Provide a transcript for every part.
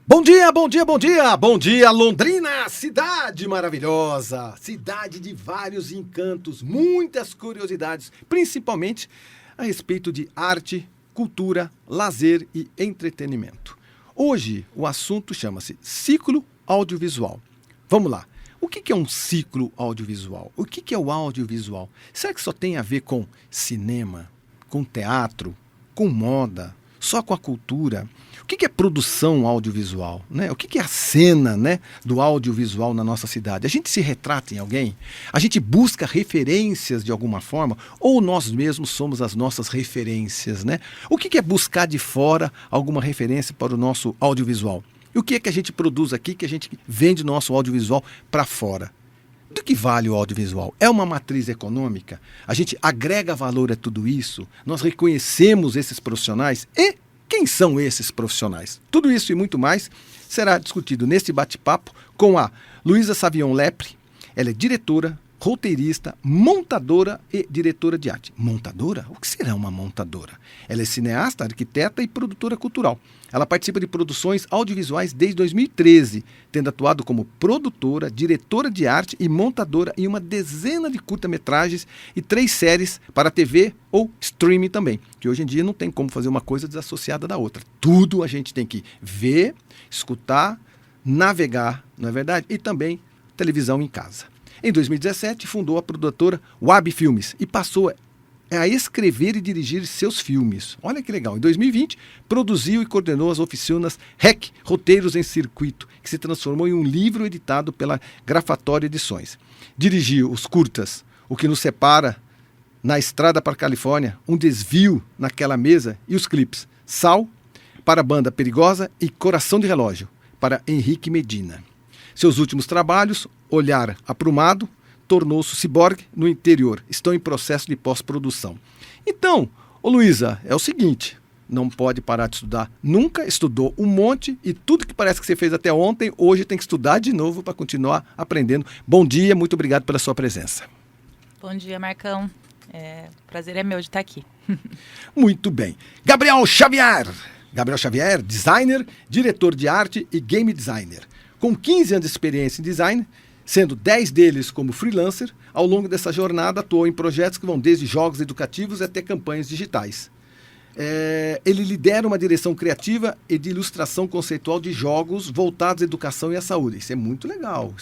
Bom dia, bom dia, bom dia! Bom dia, Londrina, cidade maravilhosa! Cidade de vários encantos, muitas curiosidades, principalmente a respeito de arte, cultura, lazer e entretenimento. Hoje o assunto chama-se ciclo audiovisual. Vamos lá. O que é um ciclo audiovisual? O que é o audiovisual? Será que só tem a ver com cinema, com teatro, com moda, só com a cultura? O que é produção audiovisual? Né? O que é a cena, né, do audiovisual na nossa cidade? A gente se retrata em alguém? A gente busca referências de alguma forma? Ou nós mesmos somos as nossas referências? Né? O que é buscar de fora alguma referência para o nosso audiovisual? E o que é que a gente produz aqui, que a gente vende nosso audiovisual para fora? Do que vale o audiovisual? É uma matriz econômica? A gente agrega valor a tudo isso? Nós reconhecemos esses profissionais? E quem são esses profissionais? Tudo isso e muito mais será discutido neste bate-papo com a Luísa Savion Lepre. Ela é diretora, roteirista, montadora e diretora de arte. Montadora? O que será uma montadora? Ela é cineasta, arquiteta e produtora cultural. Ela participa de produções audiovisuais desde 2013, tendo atuado como produtora, diretora de arte e montadora em uma dezena de curta-metragens e 3 séries para TV ou streaming também, que hoje em dia não tem como fazer uma coisa desassociada da outra. Tudo a gente tem que ver, escutar, navegar, não é verdade? E também televisão em casa. Em 2017, fundou a produtora Wab Filmes e passou a escrever e dirigir seus filmes. Olha que legal. Em 2020, produziu e coordenou as oficinas REC, Roteiros em Circuito, que se transformou em um livro editado pela Grafatória Edições. Dirigiu os curtas O que nos separa, Na Estrada para a Califórnia, Um Desvio naquela Mesa e os clipes Sal, para a Banda Perigosa e Coração de Relógio, para Henrique Medina. Seus últimos trabalhos, Olhar Aprumado, tornou-se ciborgue no interior. Estão em processo de pós-produção. Então, Luísa, é o seguinte, não pode parar de estudar. Nunca estudou um monte e tudo que parece que você fez até ontem, hoje tem que estudar de novo para continuar aprendendo. Bom dia, muito obrigado pela sua presença. Bom dia, Marcão. Prazer é meu de estar aqui. Muito bem. Gabriel Xavier, designer, diretor de arte e game designer. Com 15 anos de experiência em design, sendo 10 deles como freelancer, ao longo dessa jornada atuou em projetos que vão desde jogos educativos até campanhas digitais. Ele lidera uma direção criativa e de ilustração conceitual de jogos voltados à educação e à saúde. Isso é muito legal,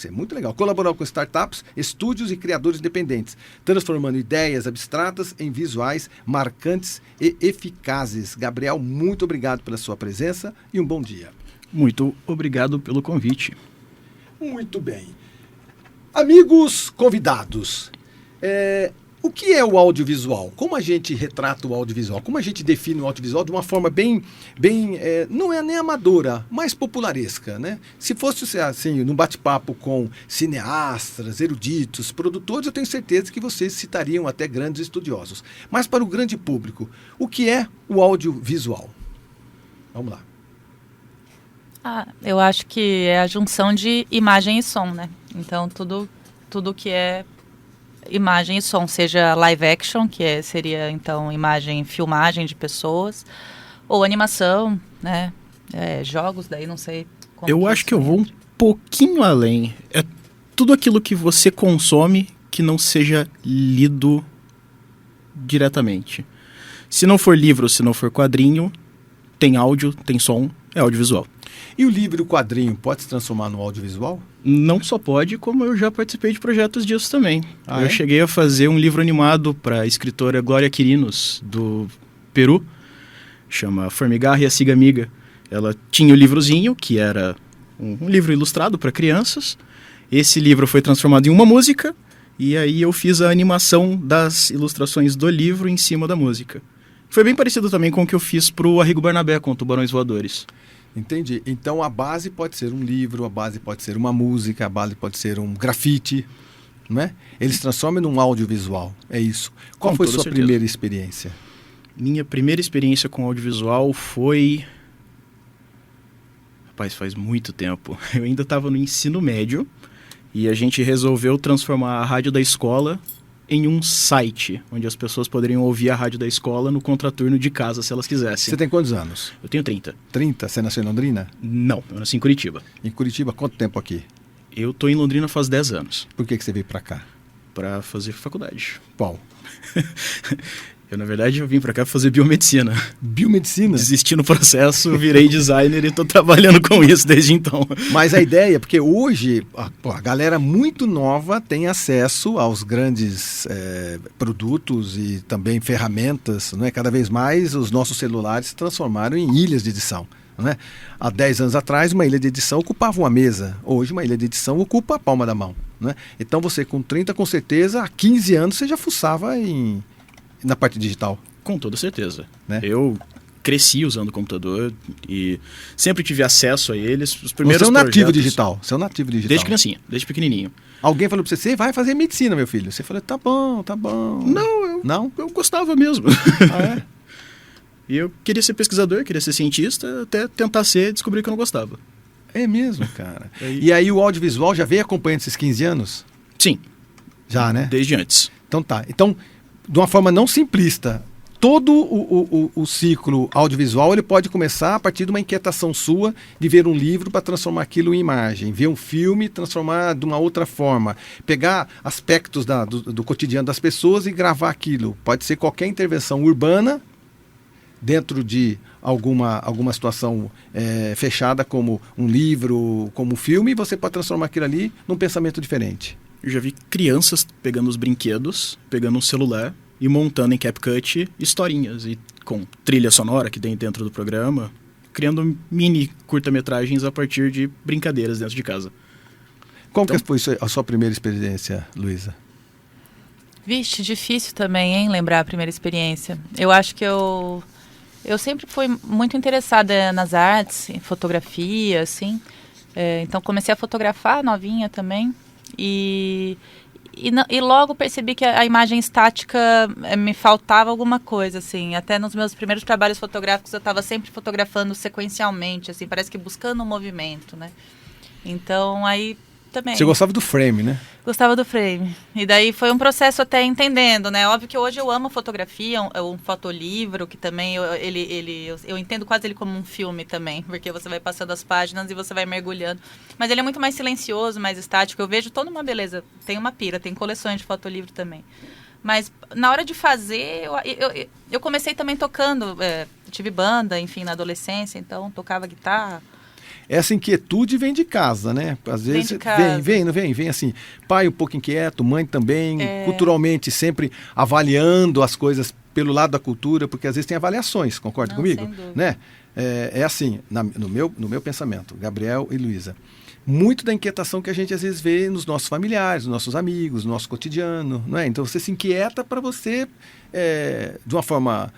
Colaborou com startups, estúdios e criadores independentes, transformando ideias abstratas em visuais marcantes e eficazes. Gabriel, muito obrigado pela sua presença e um bom dia. Muito obrigado pelo convite. Muito bem. Amigos convidados, o que é o audiovisual? Como a gente retrata o audiovisual? Como a gente define o audiovisual de uma forma bem não é nem amadora, mais popularesca, né? Se fosse assim, num bate-papo com cineastas, eruditos, produtores, eu tenho certeza que vocês citariam até grandes estudiosos. Mas para o grande público, o que é o audiovisual? Vamos lá. Eu acho que é a junção de imagem e som, né? Então, tudo que é imagem e som, seja live action, que seria, então, filmagem de pessoas, ou animação, né? Jogos, daí não sei como. Eu acho que eu vou um pouquinho além. É tudo aquilo que você consome que não seja lido diretamente. Se não for livro, se não for quadrinho, tem áudio, tem som, é audiovisual. E o livro e o quadrinho pode se transformar no audiovisual? Não só pode, como eu já participei de projetos disso também. Eu cheguei a fazer um livro animado para a escritora Glória Quirinos, do Peru, chama Formigarra e a Cigamiga. Ela tinha o livrozinho, que era um livro ilustrado para crianças. Esse livro foi transformado em uma música, e aí eu fiz a animação das ilustrações do livro em cima da música. Foi bem parecido também com o que eu fiz para o Arrigo Barnabé, com Tubarões Voadores. Entendi. Então a base pode ser um livro, a base pode ser uma música, a base pode ser um grafite, não é? Eles transformam num audiovisual, é isso. Qual foi sua primeira experiência? Minha primeira experiência com audiovisual foi... Rapaz, faz muito tempo. Eu ainda estava no ensino médio e a gente resolveu transformar a rádio da escola em um site, onde as pessoas poderiam ouvir a rádio da escola no contraturno de casa, se elas quisessem. Você tem quantos anos? Eu tenho 30. 30? Você nasceu em Londrina? Não, eu nasci em Curitiba. Em Curitiba, quanto tempo aqui? Eu tô em Londrina faz 10 anos. Por que você veio pra cá? Pra fazer faculdade. Qual? Na verdade, eu vim pra cá pra fazer biomedicina. Biomedicina? Desisti no processo, virei designer e tô trabalhando com isso desde então. Mas a ideia, porque hoje a galera muito nova tem acesso aos grandes produtos e também ferramentas, não é? Cada vez mais os nossos celulares se transformaram em ilhas de edição. Não é? Há 10 anos atrás, uma ilha de edição ocupava uma mesa. Hoje, uma ilha de edição ocupa a palma da mão. Não é? Então, você com 30, com certeza, há 15 anos, você já fuçava na parte digital. Com toda certeza. Né? Eu cresci usando o computador e sempre tive acesso a eles. Os primeiros você é um nativo projetos, digital. Você é um nativo digital. Desde criancinha, desde pequenininho. Alguém falou pra você, você vai fazer medicina, meu filho. Você falou, tá bom, tá bom. Não, eu gostava mesmo. Ah, é? E eu queria ser pesquisador, queria ser cientista, até tentar ser e descobrir que eu não gostava. É mesmo, cara. E aí o audiovisual já veio acompanhando esses 15 anos? Sim. Já, né? Desde antes. Então tá. Então, de uma forma não simplista, todo o ciclo audiovisual ele pode começar a partir de uma inquietação sua de ver um livro para transformar aquilo em imagem, ver um filme, transformar de uma outra forma, pegar aspectos do cotidiano das pessoas e gravar aquilo. Pode ser qualquer intervenção urbana dentro de alguma situação fechada, como um livro, como um filme, e você pode transformar aquilo ali num pensamento diferente. Eu já vi crianças pegando os brinquedos, pegando um celular e montando em CapCut historinhas e com trilha sonora que tem dentro do programa, criando mini curta-metragens a partir de brincadeiras dentro de casa. Qual que foi a sua primeira experiência, Luísa? Vixe, difícil também, hein, lembrar a primeira experiência. Eu acho que eu sempre fui muito interessada nas artes, em fotografia, assim. Então comecei a fotografar novinha também. E logo percebi que a imagem estática me faltava alguma coisa, assim. Até nos meus primeiros trabalhos fotográficos eu estava sempre fotografando sequencialmente, assim, parece que buscando um movimento, né? Então aí também... Você gostava do frame, né? Gostava do frame. E daí foi um processo até entendendo, né? Óbvio que hoje eu amo fotografia, um fotolivro, que também eu entendo quase ele como um filme também, porque você vai passando as páginas e você vai mergulhando. Mas ele é muito mais silencioso, mais estático. Eu vejo toda uma beleza. Tem uma pira, tem coleções de fotolivro também. Mas na hora de fazer, eu comecei também tocando. Tive banda, enfim, na adolescência, então tocava guitarra. Essa inquietude vem de casa, né? Às vezes vem assim, pai um pouco inquieto, mãe também, culturalmente sempre avaliando as coisas pelo lado da cultura, porque às vezes tem avaliações, concorda comigo? Sem dúvida. Né? É assim, no meu pensamento, Gabriel e Luísa, muito da inquietação que a gente às vezes vê nos nossos familiares, nos nossos amigos, no nosso cotidiano, não é? Então você se inquieta para você, de uma forma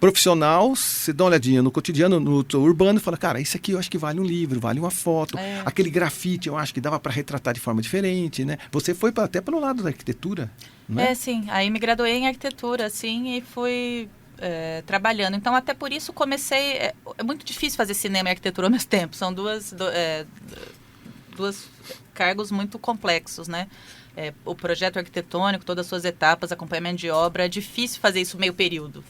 profissional, você dá uma olhadinha no cotidiano, no urbano e fala, cara, isso aqui eu acho que vale um livro, vale uma foto, aquele grafite eu acho que dava para retratar de forma diferente, né? Você foi até pelo lado da arquitetura, não é? Sim. Aí me graduei em arquitetura, assim, e fui... trabalhando. Então, até por isso comecei... É muito difícil fazer cinema e arquitetura ao mesmo tempo. São duas cargos muito complexos, né? O projeto arquitetônico, todas as suas etapas, acompanhamento de obra, é difícil fazer isso meio período.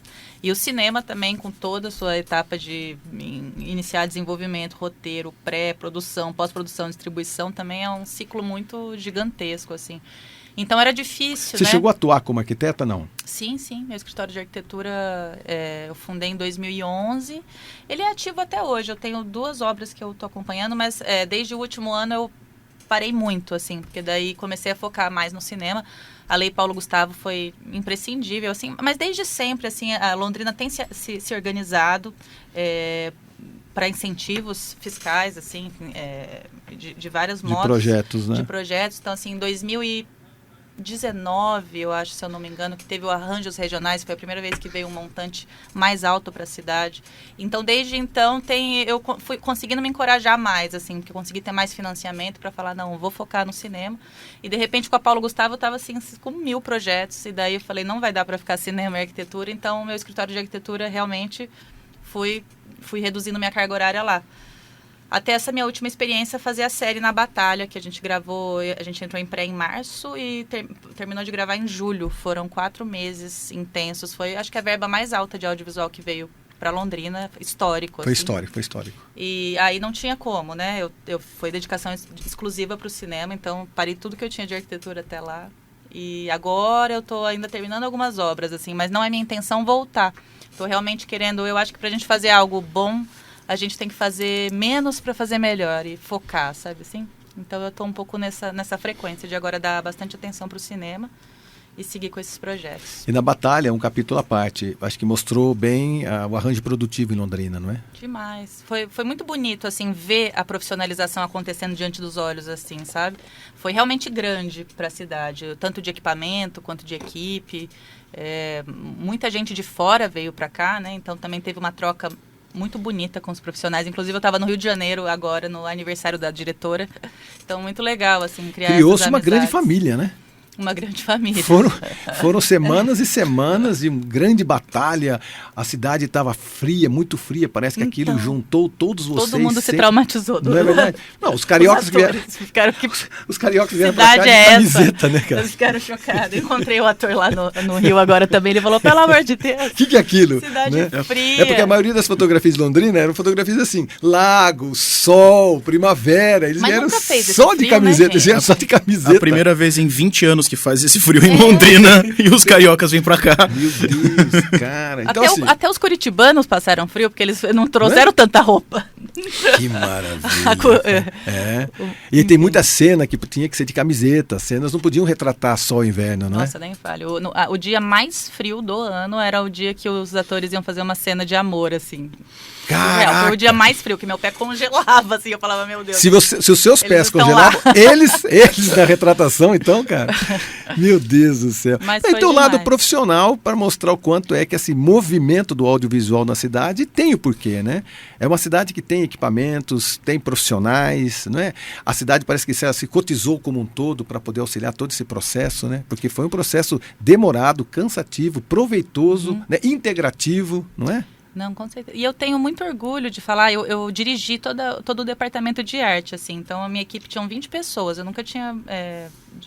E o cinema também, com toda a sua etapa de iniciar desenvolvimento, roteiro, pré-produção, pós-produção, distribuição, também é um ciclo muito gigantesco, assim. Então era difícil, Você né? chegou a atuar como arquiteta, não? Sim. Meu escritório de arquitetura eu fundei em 2011. Ele é ativo até hoje. Eu tenho 2 obras que eu estou acompanhando, mas desde o último ano eu parei muito, assim, porque daí comecei a focar mais no cinema. A Lei Paulo Gustavo foi imprescindível, assim, mas desde sempre, assim, a Londrina tem se organizado para incentivos fiscais, assim, de vários modos. De projetos, né? De projetos. Então, assim, em 2019, eu acho, se eu não me engano, que teve o Arranjos Regionais, foi a primeira vez que veio um montante mais alto para a cidade. Então, desde então, eu fui conseguindo me encorajar mais, assim, porque eu consegui ter mais financiamento para falar, não, vou focar no cinema. E, de repente, com a Paulo Gustavo, eu estava, assim, com 1000 projetos, e daí eu falei, não vai dar para ficar cinema e arquitetura, então, o meu escritório de arquitetura, realmente, fui reduzindo minha carga horária lá. Até essa minha última experiência, fazer a série na Batalha, que a gente gravou, a gente entrou em pré em março e terminou de gravar em julho. Foram 4 meses intensos. Foi, acho que a verba mais alta de audiovisual que veio para Londrina, histórico. Foi assim. histórico. E aí não tinha como, né? Foi dedicação exclusiva para o cinema, então parei tudo que eu tinha de arquitetura até lá. E agora eu tô ainda terminando algumas obras, assim, mas não é minha intenção voltar. Tô realmente querendo, eu acho que pra gente fazer algo bom, a gente tem que fazer menos para fazer melhor e focar, sabe assim? Então eu tô um pouco nessa frequência de agora dar bastante atenção pro cinema e seguir com esses projetos. E na Batalha, um capítulo à parte, acho que mostrou bem o arranjo produtivo em Londrina, não é? Demais. Foi muito bonito, assim, ver a profissionalização acontecendo diante dos olhos, assim, sabe? Foi realmente grande para a cidade, tanto de equipamento quanto de equipe. Muita gente de fora veio para cá, né? Então também teve uma troca muito bonita com os profissionais. Inclusive eu estava no Rio de Janeiro agora, no aniversário da diretora. Então muito legal, assim, criar Criou-se essas uma grande amizades. família, né? Uma grande família. Foram semanas e semanas de uma grande batalha. A cidade estava fria, muito fria. Parece que aquilo juntou todos vocês. Todo mundo se traumatizou. Não é verdade? Não, os cariocas vieram. Os cariocas vieram pra cá de camiseta, né, cara? Eles ficaram chocados. Encontrei o ator lá no Rio agora também. Ele falou, pelo amor de Deus. O que é aquilo? Cidade fria. É porque a maioria das fotografias de Londrina eram fotografias assim: lago, sol, primavera. Eles vieram só de camiseta. Eles vieram só de camiseta. A primeira vez em 20 anos que faz esse frio em Londrina e os cariocas vêm pra cá. Meu Deus, cara. Então, até os curitibanos passaram frio, porque eles não trouxeram tanta roupa. Que maravilha. E tem muita cena que tinha que ser de camiseta. As cenas não podiam retratar só o inverno, não é? Nossa, nem falho. O dia mais frio do ano era o dia que os atores iam fazer uma cena de amor, assim. Caraca. Foi o dia mais frio, que meu pé congelava, assim. Eu falava, meu Deus. Se os seus pés congelavam, eles na retratação, então, cara. Meu Deus do céu. Mas então, o demais. lado profissional, para mostrar o quanto é que esse movimento do audiovisual na cidade tem o porquê, né? É uma cidade que tem equipamentos, tem profissionais, não é? A cidade parece que se cotizou como um todo para poder auxiliar todo esse processo, né? Porque foi um processo demorado, cansativo, proveitoso, né? Integrativo, não é? Não, com certeza. E eu tenho muito orgulho de falar, eu dirigi todo o departamento de arte, assim. Então, a minha equipe tinha 20 pessoas. Eu nunca tinha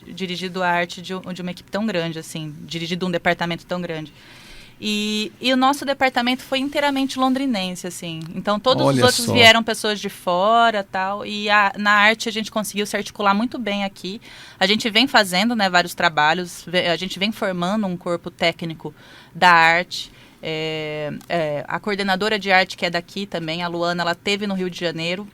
dirigido a arte de uma equipe tão grande, assim. Dirigido um departamento tão grande. E o nosso departamento foi inteiramente londrinense, assim. Então, todos os outros vieram pessoas de fora, tal. E na arte a gente conseguiu se articular muito bem aqui. A gente vem fazendo, né, vários trabalhos. A gente vem formando um corpo técnico da arte. A coordenadora de arte, que é daqui também, a Luana, ela esteve no Rio de Janeiro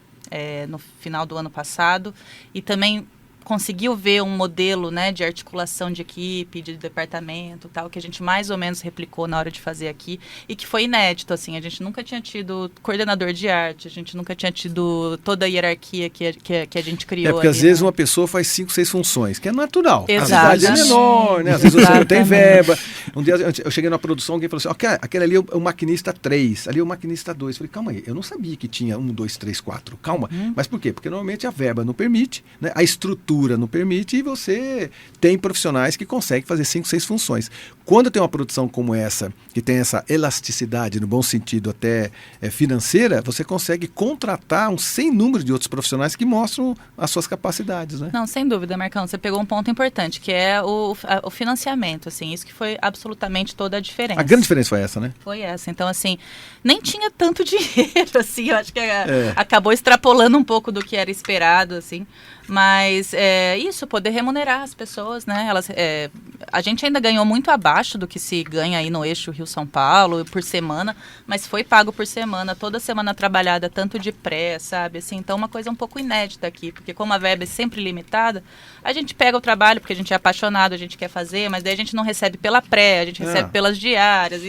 no final do ano passado e também conseguiu ver um modelo, né, de articulação de equipe, de departamento, tal, que a gente mais ou menos replicou na hora de fazer aqui e que foi inédito, assim. A gente nunca tinha tido coordenador de arte, a gente nunca tinha tido toda a hierarquia que a gente criou. Porque ali, às vezes né? uma pessoa faz 5, 6 funções, que é natural. Exatamente. A cidade é menor, né? Às vezes você não tem verba. Um dia eu cheguei na produção, alguém falou assim, aquele ali é o maquinista 3, ali é o maquinista 2. Eu falei, calma aí, eu não sabia que tinha 1, 2, 3, 4. Calma. Mas por quê? Porque normalmente a verba não permite, né? A estrutura não permite e você tem profissionais que conseguem fazer 5, 6 funções. Quando tem uma produção como essa, que tem essa elasticidade, no bom sentido até financeira, você consegue contratar um sem número de outros profissionais que mostram as suas capacidades, né? Não, sem dúvida, Marcão, você pegou um ponto importante, que é o financiamento, assim, isso que foi absolutamente toda a diferença. A grande diferença foi essa, né? Foi essa, então assim, nem tinha tanto dinheiro, assim, eu acho que acabou extrapolando um pouco do que era esperado, assim, mas isso, poder remunerar as pessoas, né, a gente ainda ganhou muito abaixo do que se ganha aí no eixo Rio-São Paulo, por semana, mas foi pago por semana, toda semana trabalhada, tanto de pré, sabe, assim, então uma coisa um pouco inédita aqui, porque como a verba é sempre limitada, a gente pega o trabalho porque a gente é apaixonado, a gente quer fazer, mas daí a gente não recebe pela pré, a gente recebe pelas diárias.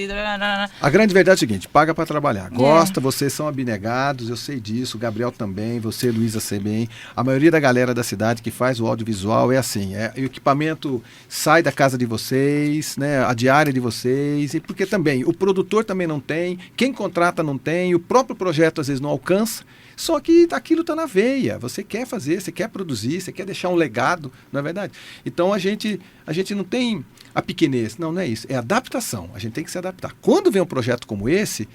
A grande verdade é o seguinte, paga para trabalhar. Gosta, vocês são abnegados, eu sei disso, o Gabriel também, você, Luísa, sei bem. A maioria da galera da cidade que faz o audiovisual é assim, o equipamento sai da casa de vocês, né, a diária de vocês, e porque também o produtor também não tem, quem contrata não tem, o próprio projeto às vezes não alcança. Só que aquilo está na veia, você quer fazer, você quer produzir, você quer deixar um legado, não é verdade? Então a gente não tem a pequenez, não é isso, é adaptação, a gente tem que se adaptar. Quando vem um projeto como esse,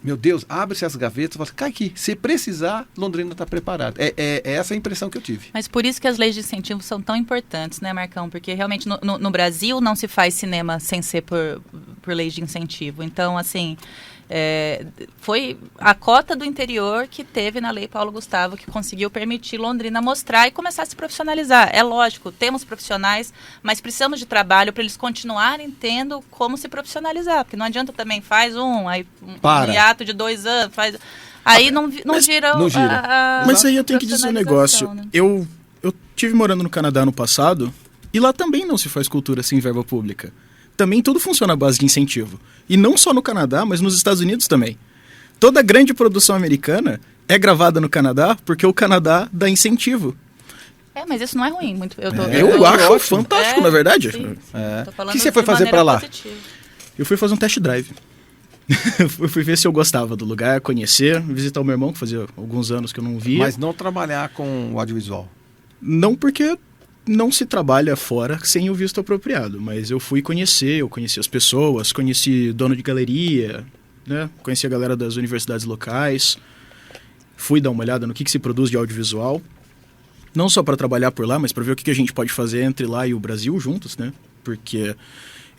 meu Deus, abre-se as gavetas e fala, cai aqui, se precisar, Londrina está preparada. É essa a impressão que eu tive. Mas por isso que as leis de incentivo são tão importantes, né, Marcão? Porque realmente no Brasil não se faz cinema sem ser por leis de incentivo. Então, assim, foi a cota do interior que teve na Lei Paulo Gustavo que conseguiu permitir Londrina mostrar e começar a se profissionalizar. É lógico, temos profissionais, mas precisamos de trabalho para eles continuarem tendo como se profissionalizar. Porque não adianta também, faz um hiato de 2 anos, faz... Aí não gira. Mas aí eu tenho que dizer um negócio. Né? Eu tive morando no Canadá no passado, e lá também não se faz cultura sem verba pública. Também tudo funciona à base de incentivo. E não só no Canadá, mas nos Estados Unidos também. Toda grande produção americana é gravada no Canadá porque o Canadá dá incentivo. Mas isso não é ruim. Eu acho fantástico, na verdade. O que você foi fazer para lá? Positiva. Eu fui fazer um test drive. Eu fui ver se eu gostava do lugar, conhecer, visitar o meu irmão, que fazia alguns anos que eu não via. Mas não trabalhar com o audiovisual? Não, porque não se trabalha fora sem o visto apropriado, mas eu fui conhecer, eu conheci as pessoas, conheci dono de galeria, né? Conheci a galera das universidades locais, fui dar uma olhada no que se produz de audiovisual, não só para trabalhar por lá, mas para ver o que a gente pode fazer entre lá e o Brasil juntos, né? Porque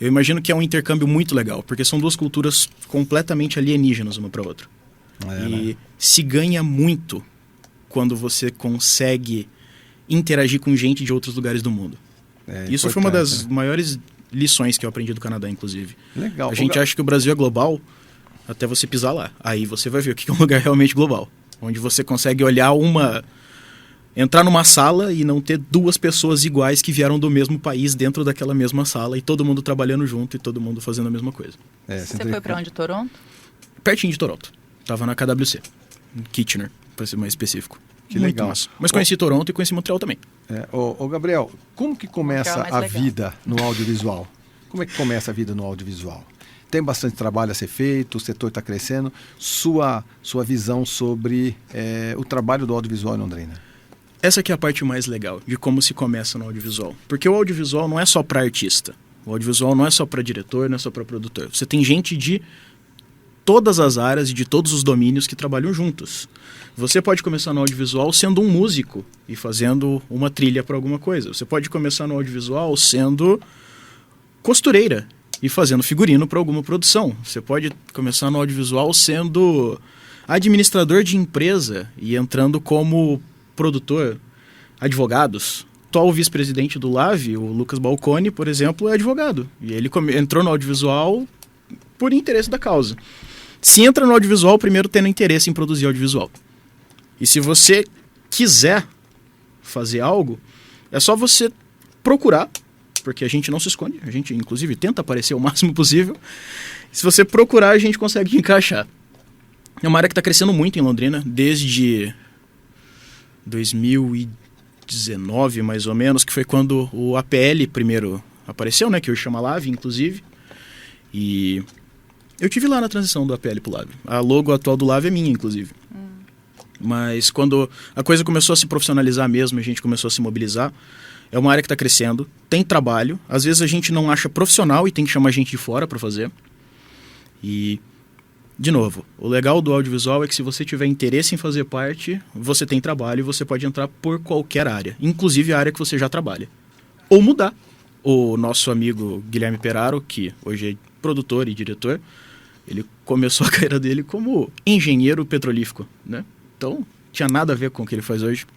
eu imagino que é um intercâmbio muito legal, porque são duas culturas completamente alienígenas uma para outra. E se ganha muito quando você consegue interagir com gente de outros lugares do mundo. Isso foi uma das maiores lições que eu aprendi do Canadá, inclusive. Legal. A gente acha que o Brasil é global até você pisar lá. Aí você vai ver o que é um lugar realmente global. Onde você consegue olhar entrar numa sala e não ter 2 pessoas iguais que vieram do mesmo país dentro daquela mesma sala e todo mundo trabalhando junto e todo mundo fazendo a mesma coisa. Você foi pra onde? Toronto? Pertinho de Toronto. Tava na KWC. Em Kitchener, para ser mais específico. Que muito legal. Massa. Mas conheci Toronto e conheci Montreal também. Ô Gabriel, como que começa a vida no audiovisual? Como é que começa a vida no audiovisual? Tem bastante trabalho a ser feito, o setor está crescendo. Sua visão sobre o trabalho do audiovisual em Londrina? Essa aqui é a parte mais legal de como se começa no audiovisual. Porque o audiovisual não é só para artista. O audiovisual não é só para diretor, não é só para produtor. Você tem gente de todas as áreas e de todos os domínios que trabalham juntos. Você pode começar no audiovisual sendo um músico e fazendo uma trilha para alguma coisa. Você pode começar no audiovisual sendo costureira e fazendo figurino para alguma produção. Você pode começar no audiovisual sendo administrador de empresa e entrando como produtor, advogados. O atual vice-presidente do LAV, o Lucas Balcone, por exemplo, é advogado. E ele entrou no audiovisual por interesse da causa. Se entra no audiovisual, primeiro tendo interesse em produzir audiovisual. E se você quiser fazer algo, é só você procurar, porque a gente não se esconde, a gente inclusive tenta aparecer o máximo possível. Se você procurar, a gente consegue encaixar. É uma área que está crescendo muito em Londrina, desde 2019, mais ou menos, que foi quando o APL primeiro apareceu, né, que hoje chama LAV, inclusive. E eu tive lá na transição do APL pro LAV. A logo atual do LAV é minha, inclusive. Mas quando a coisa começou a se profissionalizar mesmo, a gente começou a se mobilizar, é uma área que está crescendo, tem trabalho, às vezes a gente não acha profissional e tem que chamar gente de fora para fazer. E, de novo, o legal do audiovisual é que se você tiver interesse em fazer parte, você tem trabalho e você pode entrar por qualquer área, inclusive a área que você já trabalha. Ou mudar. O nosso amigo Guilherme Peraro, que hoje é produtor e diretor, ele começou a carreira dele como engenheiro petrolífico, né? Então, tinha nada a ver com o que ele faz hoje.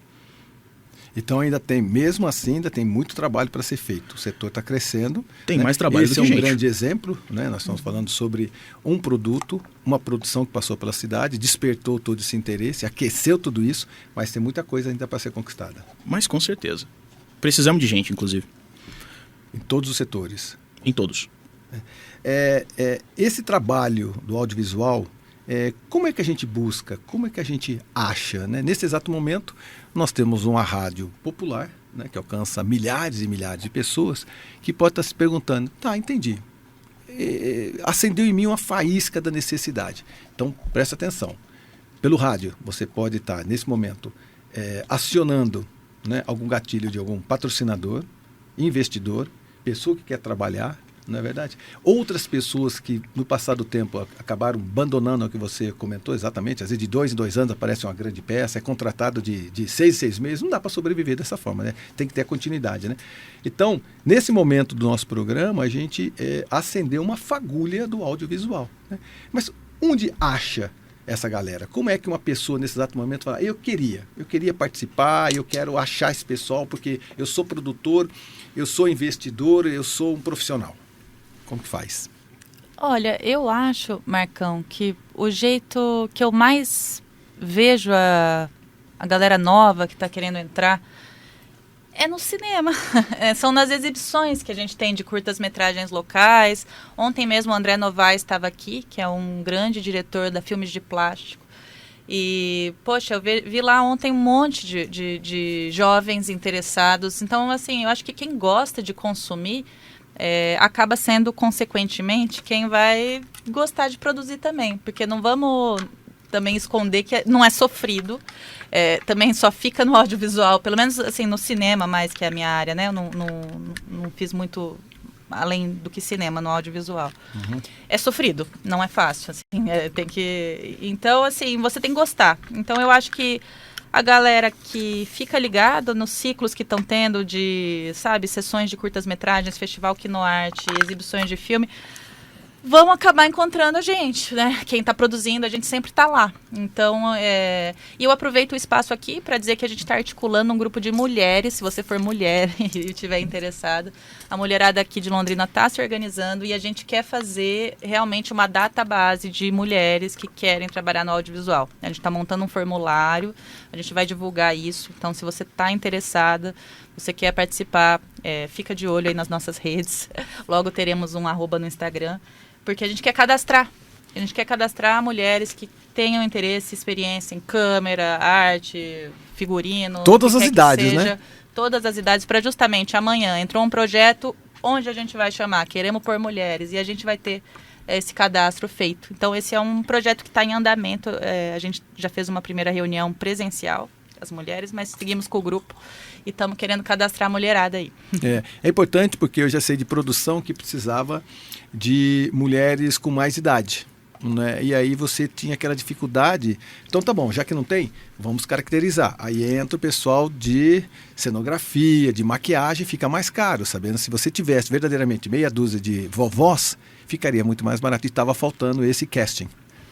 Então ainda tem, mesmo assim, ainda tem muito trabalho para ser feito. O setor está crescendo. Tem mais trabalho do que gente. Esse é um grande exemplo, né? Nós estamos falando sobre um produto, uma produção que passou pela cidade, despertou todo esse interesse, aqueceu tudo isso, mas tem muita coisa ainda para ser conquistada. Mas com certeza. Precisamos de gente, inclusive. Em todos os setores. Em todos. Esse trabalho do audiovisual, como é que a gente busca, como é que a gente acha, né? Nesse exato momento, nós temos uma rádio popular, né, que alcança milhares e milhares de pessoas, que pode estar se perguntando, tá, entendi, acendeu em mim uma faísca da necessidade. Então, presta atenção. Pelo rádio, você pode estar, nesse momento, acionando, né, algum gatilho de algum patrocinador, investidor, pessoa que quer trabalhar não é verdade? Outras pessoas que no passar do tempo acabaram abandonando o que você comentou exatamente, às vezes de 2 em 2 anos aparece uma grande peça, é contratado de 6 em 6 meses, não dá para sobreviver dessa forma, né? Tem que ter a continuidade, né? Então, nesse momento do nosso programa, a gente acendeu uma fagulha do audiovisual, né? Mas onde acha essa galera? Como é que uma pessoa nesse exato momento fala, eu queria participar, eu quero achar esse pessoal porque eu sou produtor, eu sou investidor, eu sou um profissional. Como que faz? Olha, eu acho, Marcão, que o jeito que eu mais vejo a galera nova que está querendo entrar é no cinema. São nas exibições que a gente tem de curtas-metragens locais. Ontem mesmo o André Novaes estava aqui, que é um grande diretor da Filmes de Plástico. E, poxa, eu vi lá ontem um monte de jovens interessados. Então, assim, eu acho que quem gosta de consumir acaba sendo, consequentemente, quem vai gostar de produzir também. Porque não vamos também esconder que não é sofrido. Também só fica no audiovisual, pelo menos assim, no cinema mais, que é a minha área, né? Eu não fiz muito além do que cinema, no audiovisual. Uhum. É sofrido, não é fácil, assim, tem que... Então, assim, você tem que gostar. Então, eu acho que a galera que fica ligada nos ciclos que estão tendo de, sabe, sessões de curtas-metragens, Festival Kinoarte, exibições de filme, vão acabar encontrando a gente, né? Quem está produzindo, a gente sempre está lá. Então, e eu aproveito o espaço aqui para dizer que a gente está articulando um grupo de mulheres, se você for mulher e estiver interessada. A mulherada aqui de Londrina está se organizando e a gente quer fazer realmente uma database de mulheres que querem trabalhar no audiovisual. A gente está montando um formulário, a gente vai divulgar isso. Então, se você está interessada, você quer participar, fica de olho aí nas nossas redes. Logo teremos um @ no Instagram. Porque a gente quer cadastrar. A gente quer cadastrar mulheres que tenham interesse, experiência em câmera, arte, figurino. Todas as idades, né? Todas as idades, para justamente amanhã entrou um projeto onde a gente vai chamar Queremos por Mulheres, e a gente vai ter esse cadastro feito. Então, esse é um projeto que está em andamento. A gente já fez uma primeira reunião presencial, as mulheres, mas seguimos com o grupo e estamos querendo cadastrar a mulherada aí. É importante porque eu já sei de produção que precisava de mulheres com mais idade, né? E aí você tinha aquela dificuldade. Então tá bom, já que não tem, vamos caracterizar. Aí entra o pessoal de cenografia, de maquiagem, fica mais caro, sabendo? Se você tivesse verdadeiramente meia dúzia de vovós, ficaria muito mais barato. E estava faltando esse casting,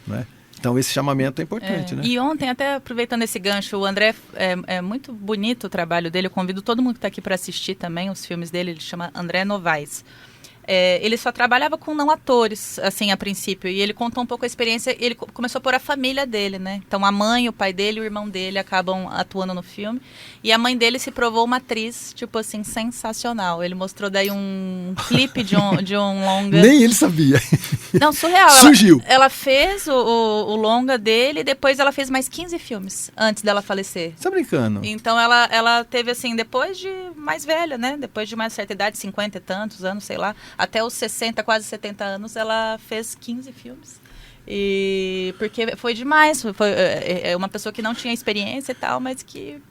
né? Então esse chamamento é importante, né? E ontem, até aproveitando esse gancho, o André, é muito bonito o trabalho dele. Eu convido todo mundo que está aqui para assistir também os filmes dele. Ele chama André Novaes. Ele só trabalhava com não atores, assim, a princípio. E ele contou um pouco a experiência. Ele começou a pôr a família dele, né? Então, a mãe, o pai dele e o irmão dele acabam atuando no filme. E a mãe dele se provou uma atriz, tipo assim, sensacional. Ele mostrou daí um clipe de um longa. Nem ele sabia. Não, surreal. Surgiu. Ela fez o longa dele e depois ela fez mais 15 filmes antes dela falecer. Você tá brincando? Então, ela teve, assim, depois de mais velha, né? Depois de mais certa idade, 50 e tantos anos, sei lá. Até os 60, quase 70 anos, ela fez 15 filmes. E porque foi demais. Foi uma pessoa que não tinha experiência e tal, mas que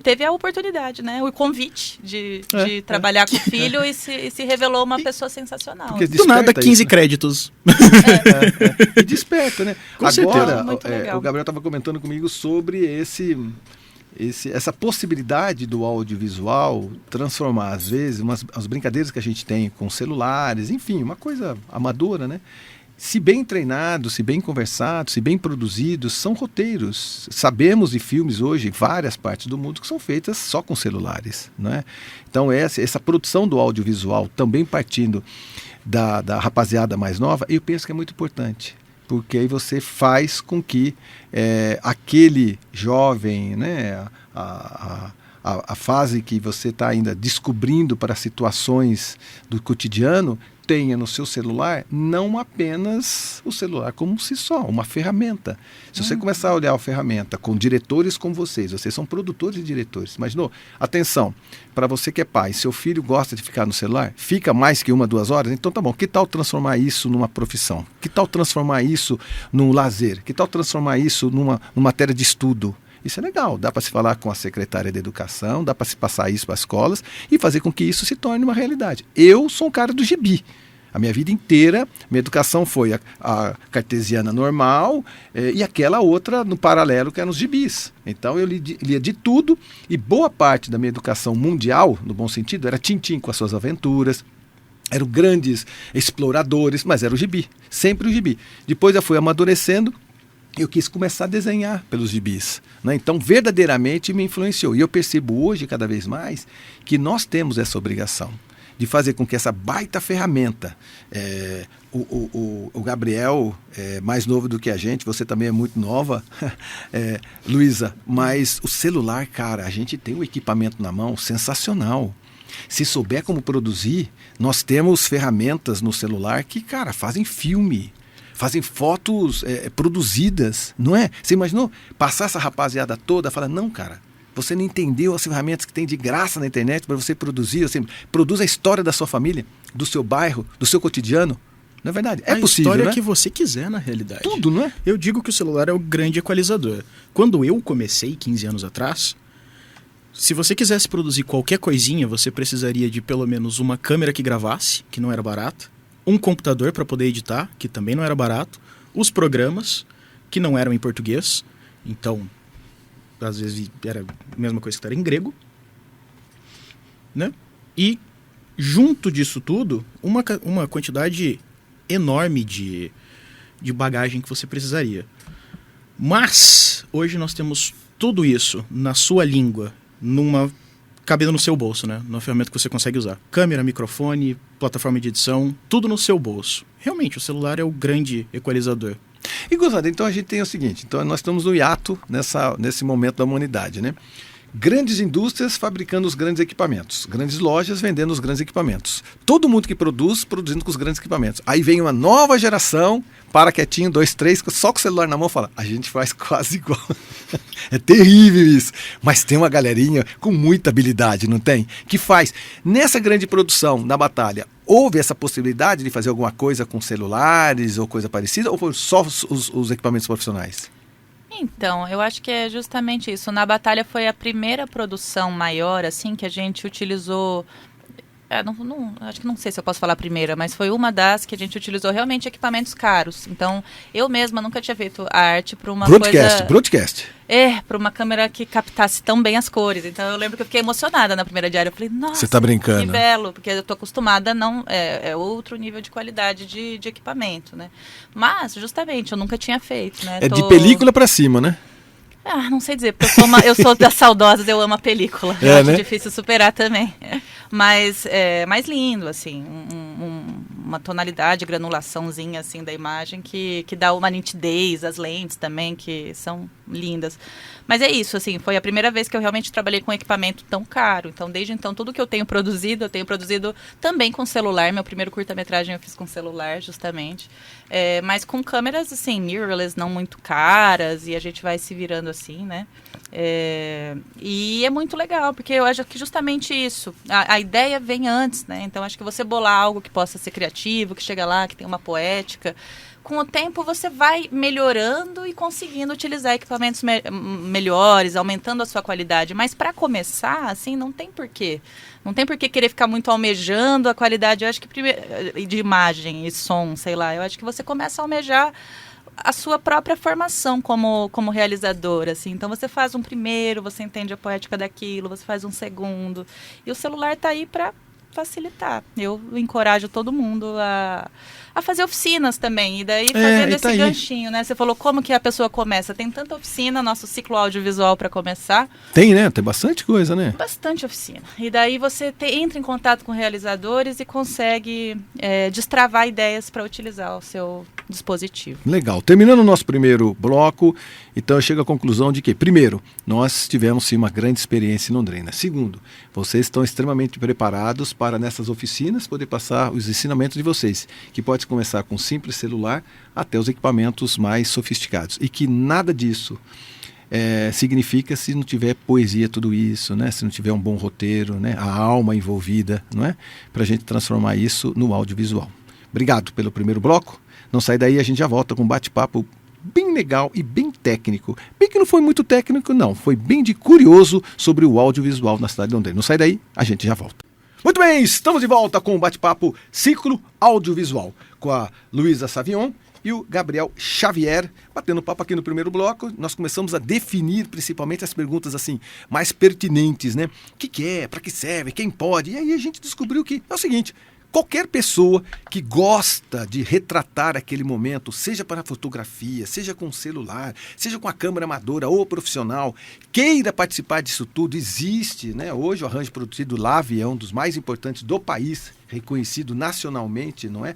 teve a oportunidade, né? O convite de trabalhar com o filho e se revelou uma pessoa sensacional. Porque do nada, 15 isso, créditos. E desperta, né? Com agora, certeza. O Gabriel estava comentando comigo sobre essa possibilidade do audiovisual transformar, às vezes, as brincadeiras que a gente tem com celulares, enfim, uma coisa amadora, né? Se bem treinados, se bem conversados, se bem produzidos, são roteiros. Sabemos de filmes hoje, em várias partes do mundo, que são feitas só com celulares, né? Então, essa produção do audiovisual, também partindo da rapaziada mais nova, eu penso que é muito importante. Porque aí você faz com que aquele jovem, né, a fase que você está ainda descobrindo para situações do cotidiano, tenha no seu celular não apenas o celular como si só, uma ferramenta. Se você começar a olhar a ferramenta com diretores como vocês são produtores e diretores, imaginou? Atenção, para você que é pai, seu filho gosta de ficar no celular, fica mais que 1, 2 horas, então tá bom, que tal transformar isso numa profissão? Que tal transformar isso num lazer? Que tal transformar isso numa matéria de estudo? Isso é legal, dá para se falar com a secretária de educação, dá para se passar isso para as escolas e fazer com que isso se torne uma realidade. Eu sou um cara do gibi. A minha vida inteira, minha educação foi a cartesiana normal e aquela outra no paralelo que eram os gibis. Então eu lia de tudo e boa parte da minha educação mundial, no bom sentido, era Tintim com as suas aventuras. Eram grandes exploradores, mas era o gibi, sempre o gibi. Depois eu fui amadurecendo, eu quis começar a desenhar pelos gibis, né? Então verdadeiramente me influenciou. E eu percebo hoje, cada vez mais, que nós temos essa obrigação de fazer com que essa baita ferramenta, o Gabriel é mais novo do que a gente, você também é muito nova, Luísa, mas o celular, cara, a gente tem um equipamento na mão sensacional. Se souber como produzir, nós temos ferramentas no celular que, cara, fazem filme, fazem fotos produzidas, não é? Você imaginou passar essa rapaziada toda e falar, não, cara, você não entendeu as ferramentas que tem de graça na internet para você produzir, você produz a história da sua família, do seu bairro, do seu cotidiano. Não é verdade? É possível, a história né? que você quiser, na realidade. Tudo, não é? Eu digo que o celular é o grande equalizador. Quando eu comecei, 15 anos atrás, se você quisesse produzir qualquer coisinha, você precisaria de pelo menos uma câmera que gravasse, que não era barata, um computador para poder editar, que também não era barato, os programas, que não eram em português, então às vezes era a mesma coisa que era em grego, né? E junto disso tudo, uma quantidade enorme de bagagem que você precisaria. Mas hoje nós temos tudo isso na sua língua, cabendo no seu bolso, né? Numa ferramenta que você consegue usar. Câmera, microfone, plataforma de edição, tudo no seu bolso. Realmente, o celular é o grande equalizador. E, gozada, então a gente tem o seguinte, então nós estamos no hiato nesse momento da humanidade, né? Grandes indústrias fabricando os grandes equipamentos, grandes lojas vendendo os grandes equipamentos. Todo mundo que produzindo com os grandes equipamentos. Aí vem uma nova geração, para quietinho, 2, 3, só com o celular na mão, fala, a gente faz quase igual. É terrível isso. Mas tem uma galerinha com muita habilidade, não tem? Que faz. Nessa grande produção da batalha, houve essa possibilidade de fazer alguma coisa com celulares ou coisa parecida? Ou foram só os equipamentos profissionais? Então, eu acho que é justamente isso. Na Batalha foi a primeira produção maior, assim, que a gente utilizou... acho que não sei se eu posso falar a primeira, mas foi uma das que a gente utilizou realmente equipamentos caros. Então, eu mesma nunca tinha feito a arte para uma coisa... Broadcast. Para uma câmera que captasse tão bem as cores. Então, eu lembro que eu fiquei emocionada na primeira diária. Eu falei, nossa, você tá brincando, que belo. Porque eu tô acostumada, é outro nível de qualidade de equipamento, né? Mas, justamente, eu nunca tinha feito, né? De película para cima, né? Não sei dizer, porque eu sou das saudosas, eu amo a película. Eu acho difícil superar também. Mas é mais lindo, assim, uma tonalidade, granulaçãozinha, assim, da imagem que dá uma nitidez, as lentes também, que são lindas. Mas é isso, assim, foi a primeira vez que eu realmente trabalhei com equipamento tão caro. Então, desde então, tudo que eu tenho produzido também com celular. Meu primeiro curta-metragem eu fiz com celular, justamente. Mas com câmeras, assim, mirrorless, não muito caras, e a gente vai se virando assim, né? E é muito legal, porque eu acho que justamente isso, a ideia vem antes, né? Então, acho que você bolar algo que possa ser criativo, que chega lá, que tem uma poética... Com o tempo você vai melhorando e conseguindo utilizar equipamentos melhores, aumentando a sua qualidade. Mas para começar, assim, não tem porquê. Não tem porquê querer ficar muito almejando a qualidade. Eu acho que de imagem e som, sei lá. Eu acho que você começa a almejar a sua própria formação como realizador, assim. Então você faz um primeiro, você entende a poética daquilo, você faz um segundo. E o celular está aí para facilitar. Eu encorajo todo mundo a fazer oficinas também, e daí fazendo esse ganchinho, né? Você falou como que a pessoa começa. Tem tanta oficina, nosso ciclo audiovisual para começar. Tem, né? Tem bastante coisa, né? Bastante oficina. E daí você entra em contato com realizadores e consegue destravar ideias para utilizar o seu dispositivo. Legal. Terminando o nosso primeiro bloco, então eu chego à conclusão de que, primeiro, nós tivemos sim uma grande experiência em Londrina. Segundo, vocês estão extremamente preparados para nessas oficinas poder passar os ensinamentos de vocês, que pode começar com um simples celular até os equipamentos mais sofisticados. E que nada disso significa se não tiver poesia tudo isso, né? Se não tiver um bom roteiro, né? A alma envolvida, não é? Para a gente transformar isso no audiovisual. Obrigado pelo primeiro bloco. Não sai daí, a gente já volta com um bate-papo bem legal e bem técnico. Bem que não foi muito técnico, não. Foi bem de curioso sobre o audiovisual na cidade de Londrina. Não sai daí, a gente já volta. Muito bem, estamos de volta com o bate-papo Ciclo Audiovisual, com a Luísa Savion e o Gabriel Xavier, batendo papo aqui no primeiro bloco. Nós começamos a definir principalmente as perguntas assim mais pertinentes, né? O que é, para que serve, quem pode? E aí a gente descobriu que é o seguinte: qualquer pessoa que gosta de retratar aquele momento, seja para a fotografia, seja com celular, seja com a câmera amadora ou profissional, queira participar disso tudo, existe, né? Hoje o arranjo produzido Lave é um dos mais importantes do país, reconhecido nacionalmente, não é?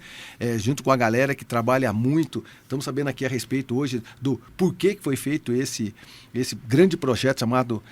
Junto com a galera que trabalha muito. Estamos sabendo aqui a respeito hoje do porquê que foi feito esse grande projeto chamado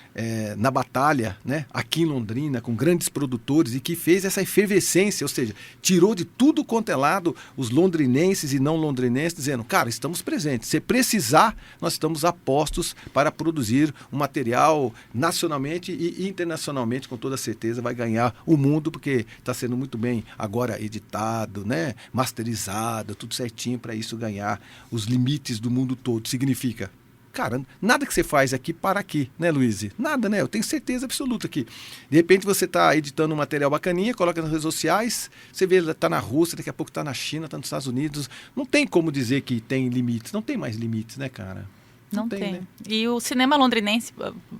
Na Batalha, né? Aqui em Londrina, com grandes produtores, e que fez essa efervescência, ou seja, tirou de tudo quanto é lado os londrinenses e não londrinenses, dizendo, cara, estamos presentes. Se precisar, nós estamos a postos para produzir um material nacionalmente e internacionalmente, com toda certeza, vai ganhar o mundo, porque está sendo muito bem agora editado, né? Masterizado, tudo certinho para isso ganhar os limites do mundo todo. Significa, cara, nada que você faz aqui para aqui, né, Luiz? Nada, né? Eu tenho certeza absoluta que, de repente, você está editando um material bacaninha, coloca nas redes sociais, você vê, está na Rússia, daqui a pouco está na China, está nos Estados Unidos. Não tem como dizer que tem limites. Não tem mais limites, né, cara? Não tem. Né? E o cinema londrinense,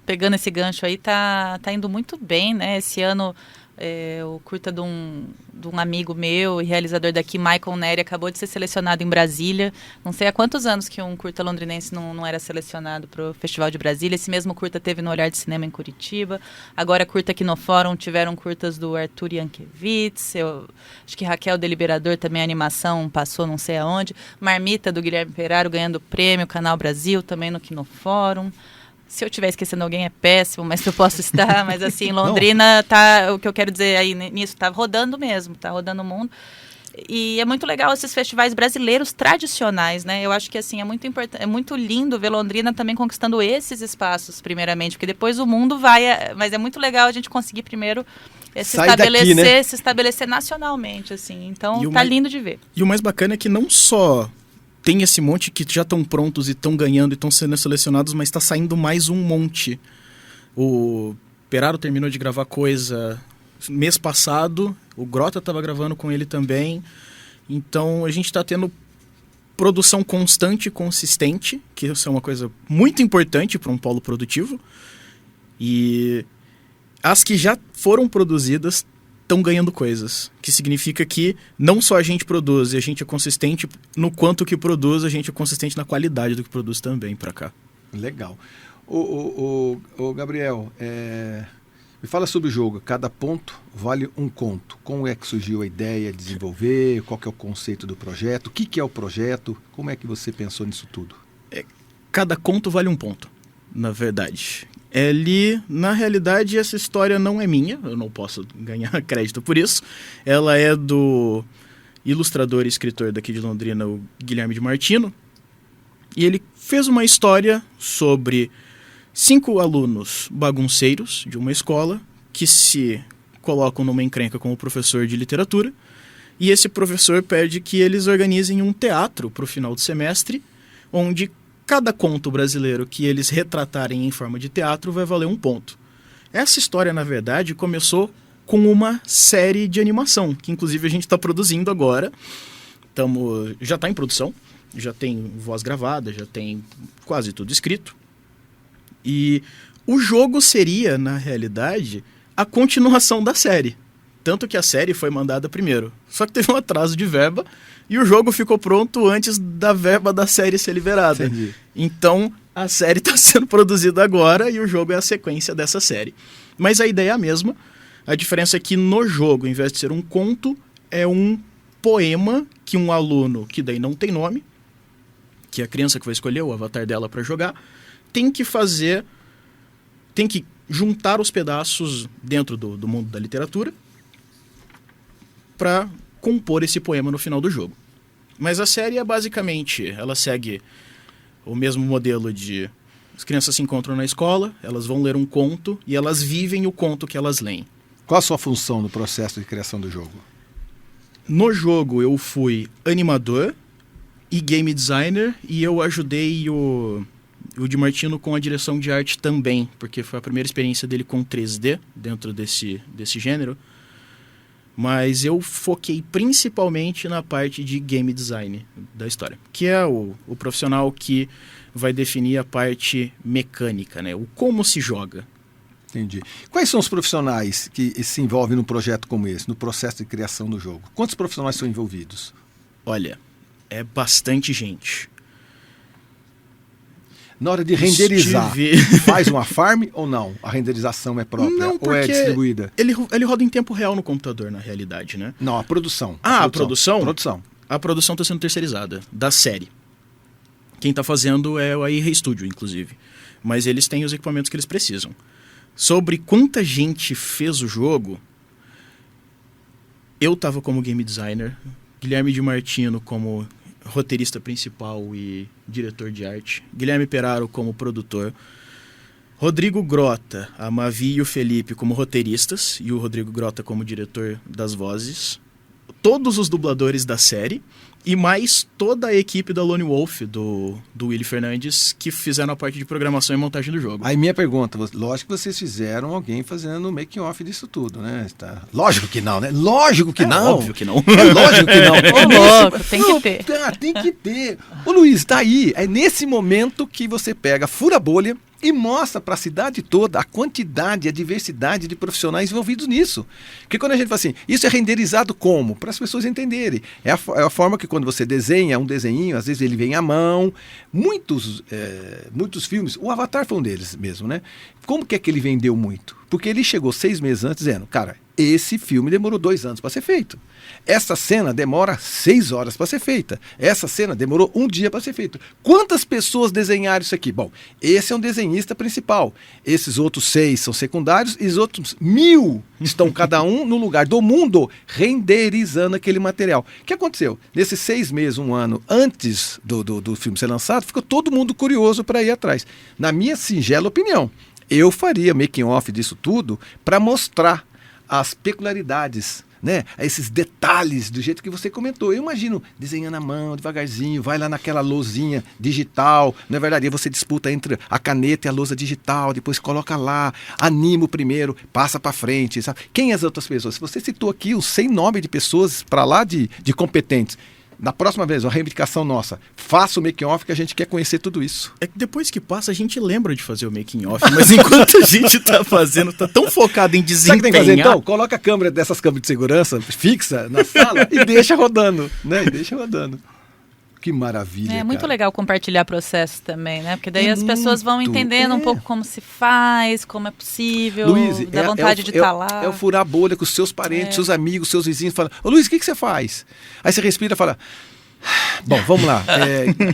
pegando esse gancho aí, tá indo muito bem, né? Esse ano, o curta de um amigo meu e realizador daqui, Michael Neri, acabou de ser selecionado em Brasília. Não sei há quantos anos que um curta londrinense não era selecionado para o Festival de Brasília. Esse mesmo curta teve no Olhar de Cinema em Curitiba. Agora, curta aqui no Fórum, tiveram curtas do Arthur Yankiewicz. Acho que Raquel Deliberador também, a animação passou não sei aonde. Marmita, do Guilherme Peraro, ganhando prêmio. Canal Brasil, também no Kinofórum. Se eu estiver esquecendo alguém é péssimo, mas eu posso estar. Mas assim, Londrina tá, o que eu quero dizer aí nisso, tá rodando mesmo, tá rodando o mundo. E é muito legal esses festivais brasileiros tradicionais, né? Eu acho que assim, é muito importante, é muito lindo ver Londrina também conquistando esses espaços, primeiramente, porque depois o mundo vai. Mas é muito legal a gente conseguir primeiro se estabelecer nacionalmente, assim. Então tá lindo de ver. E o mais bacana é que não só tem esse monte que já estão prontos e estão ganhando e estão sendo selecionados, mas está saindo mais um monte. O Peraro terminou de gravar coisa mês passado, o Grota estava gravando com ele também. Então a gente está tendo produção constante e consistente, que isso é uma coisa muito importante para um polo produtivo. E as que já foram produzidas estão ganhando coisas, que significa que não só a gente produz e a gente é consistente no quanto que produz, a gente é consistente na qualidade do que produz também para cá. Legal. O Gabriel, me fala sobre o jogo. Cada ponto vale um conto. Como é que surgiu a ideia de desenvolver? Qual que é o conceito do projeto? O que é o projeto? Como é que você pensou nisso tudo? Cada conto vale um ponto, na verdade. Na realidade, essa história não é minha, eu não posso ganhar crédito por isso. Ela é do ilustrador e escritor daqui de Londrina, o Guilherme de Martino. E ele fez uma história sobre 5 alunos bagunceiros de uma escola que se colocam numa encrenca com o professor de literatura. E esse professor pede que eles organizem um teatro para o final do semestre, onde cada conto brasileiro que eles retratarem em forma de teatro vai valer um ponto. Essa história, na verdade, começou com uma série de animação, que inclusive a gente está produzindo agora. Já está em produção, já tem voz gravada, já tem quase tudo escrito. E o jogo seria, na realidade, a continuação da série. Tanto que a série foi mandada primeiro. Só que teve um atraso de verba e o jogo ficou pronto antes da verba da série ser liberada. Entendi. Então, a série está sendo produzida agora e o jogo é a sequência dessa série. Mas a ideia é a mesma. A diferença é que no jogo, em vez de ser um conto, é um poema que um aluno, que daí não tem nome, que é a criança que vai escolher o avatar dela para jogar, tem que juntar os pedaços dentro do mundo da literatura para compor esse poema no final do jogo. Mas a série é basicamente, ela segue o mesmo modelo de as crianças se encontram na escola, elas vão ler um conto e elas vivem o conto que elas leem. Qual a sua função no processo de criação do jogo? No jogo eu fui animador, e game designer, e eu ajudei o Di Martino com a direção de arte também, porque foi a primeira experiência dele com 3D dentro desse gênero. Mas eu foquei principalmente na parte de game design da história, que é o profissional que vai definir a parte mecânica, né? O como se joga. Entendi. Quais são os profissionais que se envolvem num projeto como esse, no processo de criação do jogo? Quantos profissionais são envolvidos? Olha, é bastante gente. Na hora de renderizar, faz uma farm ou não? A renderização é própria não, ou é distribuída? Ele roda em tempo real no computador, na realidade, né? Não, a produção. A produção? Produção. A produção está sendo terceirizada, da série. Quem está fazendo é o iRay Studio, inclusive. Mas eles têm os equipamentos que eles precisam. Sobre quanta gente fez o jogo, eu estava como game designer, Guilherme Di Martino como roteirista principal e diretor de arte, Guilherme Peraro como produtor, Rodrigo Grota, a Mavi e o Felipe como roteiristas, e o Rodrigo Grota como diretor das vozes, todos os dubladores da série, e mais toda a equipe da Lone Wolf, do Willy Fernandes, que fizeram a parte de programação e montagem do jogo. Aí minha pergunta, lógico que vocês fizeram alguém fazendo o making-off disso tudo, né? Lógico que não, né? Lógico que não. Óbvio que não. É lógico que não. Louco, tem que ter. Tem que ter. Ô Luiz, tá aí. É nesse momento que você pega, fura a bolha e mostra para a cidade toda a quantidade, a diversidade de profissionais envolvidos nisso. Porque quando a gente fala assim, isso é renderizado como? Para as pessoas entenderem. É a forma que quando você desenha um desenhinho, às vezes ele vem à mão. Muitos filmes, o Avatar foi um deles mesmo, né? Como que é que ele vendeu muito? Porque ele chegou 6 meses antes dizendo, cara, esse filme demorou 2 anos para ser feito. Essa cena demora 6 horas para ser feita. Essa cena demorou 1 dia para ser feita. Quantas pessoas desenharam isso aqui? Bom, esse é um desenhista principal. Esses outros 6 são secundários e os outros 1000 estão cada um no lugar do mundo renderizando aquele material. O que aconteceu? Nesses 6 meses, 1 ano antes do filme ser lançado, ficou todo mundo curioso para ir atrás. Na minha singela opinião, eu faria making-off disso tudo para mostrar as peculiaridades, né? Esses detalhes do jeito que você comentou. Eu imagino desenhando à mão, devagarzinho, vai lá naquela lousinha digital, não é verdade? E você disputa entre a caneta e a lousa digital, depois coloca lá, anima o primeiro, passa para frente, sabe? Quem as outras pessoas? Se você citou aqui os 100 nomes de pessoas para lá de competentes, na próxima vez, uma reivindicação nossa, faça o making-off que a gente quer conhecer tudo isso. É que depois que passa, a gente lembra de fazer o making-off, mas enquanto a gente tá fazendo, tá tão focado em desempenhar... Sabe o que tem que fazer então? Coloca a câmera dessas câmeras de segurança fixa na sala e deixa rodando, né? E deixa rodando. Que maravilha, É muito cara. legal compartilhar processo também, né? Porque daí as pessoas vão entendendo um pouco como se faz, como é possível, Luiz, da vontade de estar lá. É o furar a bolha com os seus parentes, seus amigos, seus vizinhos. Fala, ô Luiz, o que você faz? Aí você respira e fala, bom, vamos lá,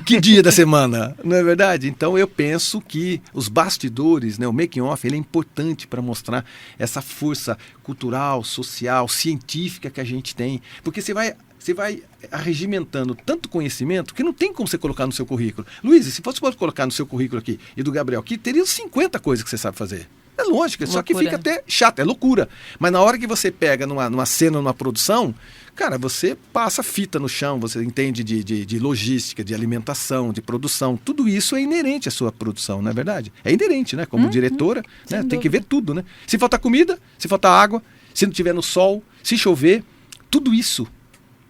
que dia da semana, não é verdade? Então eu penso que os bastidores, né, o making-off, ele é importante para mostrar essa força cultural, social, científica que a gente tem. Porque você vai arregimentando tanto conhecimento que não tem como você colocar no seu currículo. Luiz, se fosse colocar no seu currículo aqui e do Gabriel aqui, teria 50 coisas que você sabe fazer. É lógico, só que fica até chato, é loucura. Mas na hora que você pega numa cena, numa produção, cara, você passa fita no chão, você entende de logística, de alimentação, de produção. Tudo isso é inerente à sua produção, não é verdade? É inerente, né? Como diretora, né? Tem que ver tudo, né? Se faltar comida, se faltar água, se não tiver no sol, se chover, tudo isso,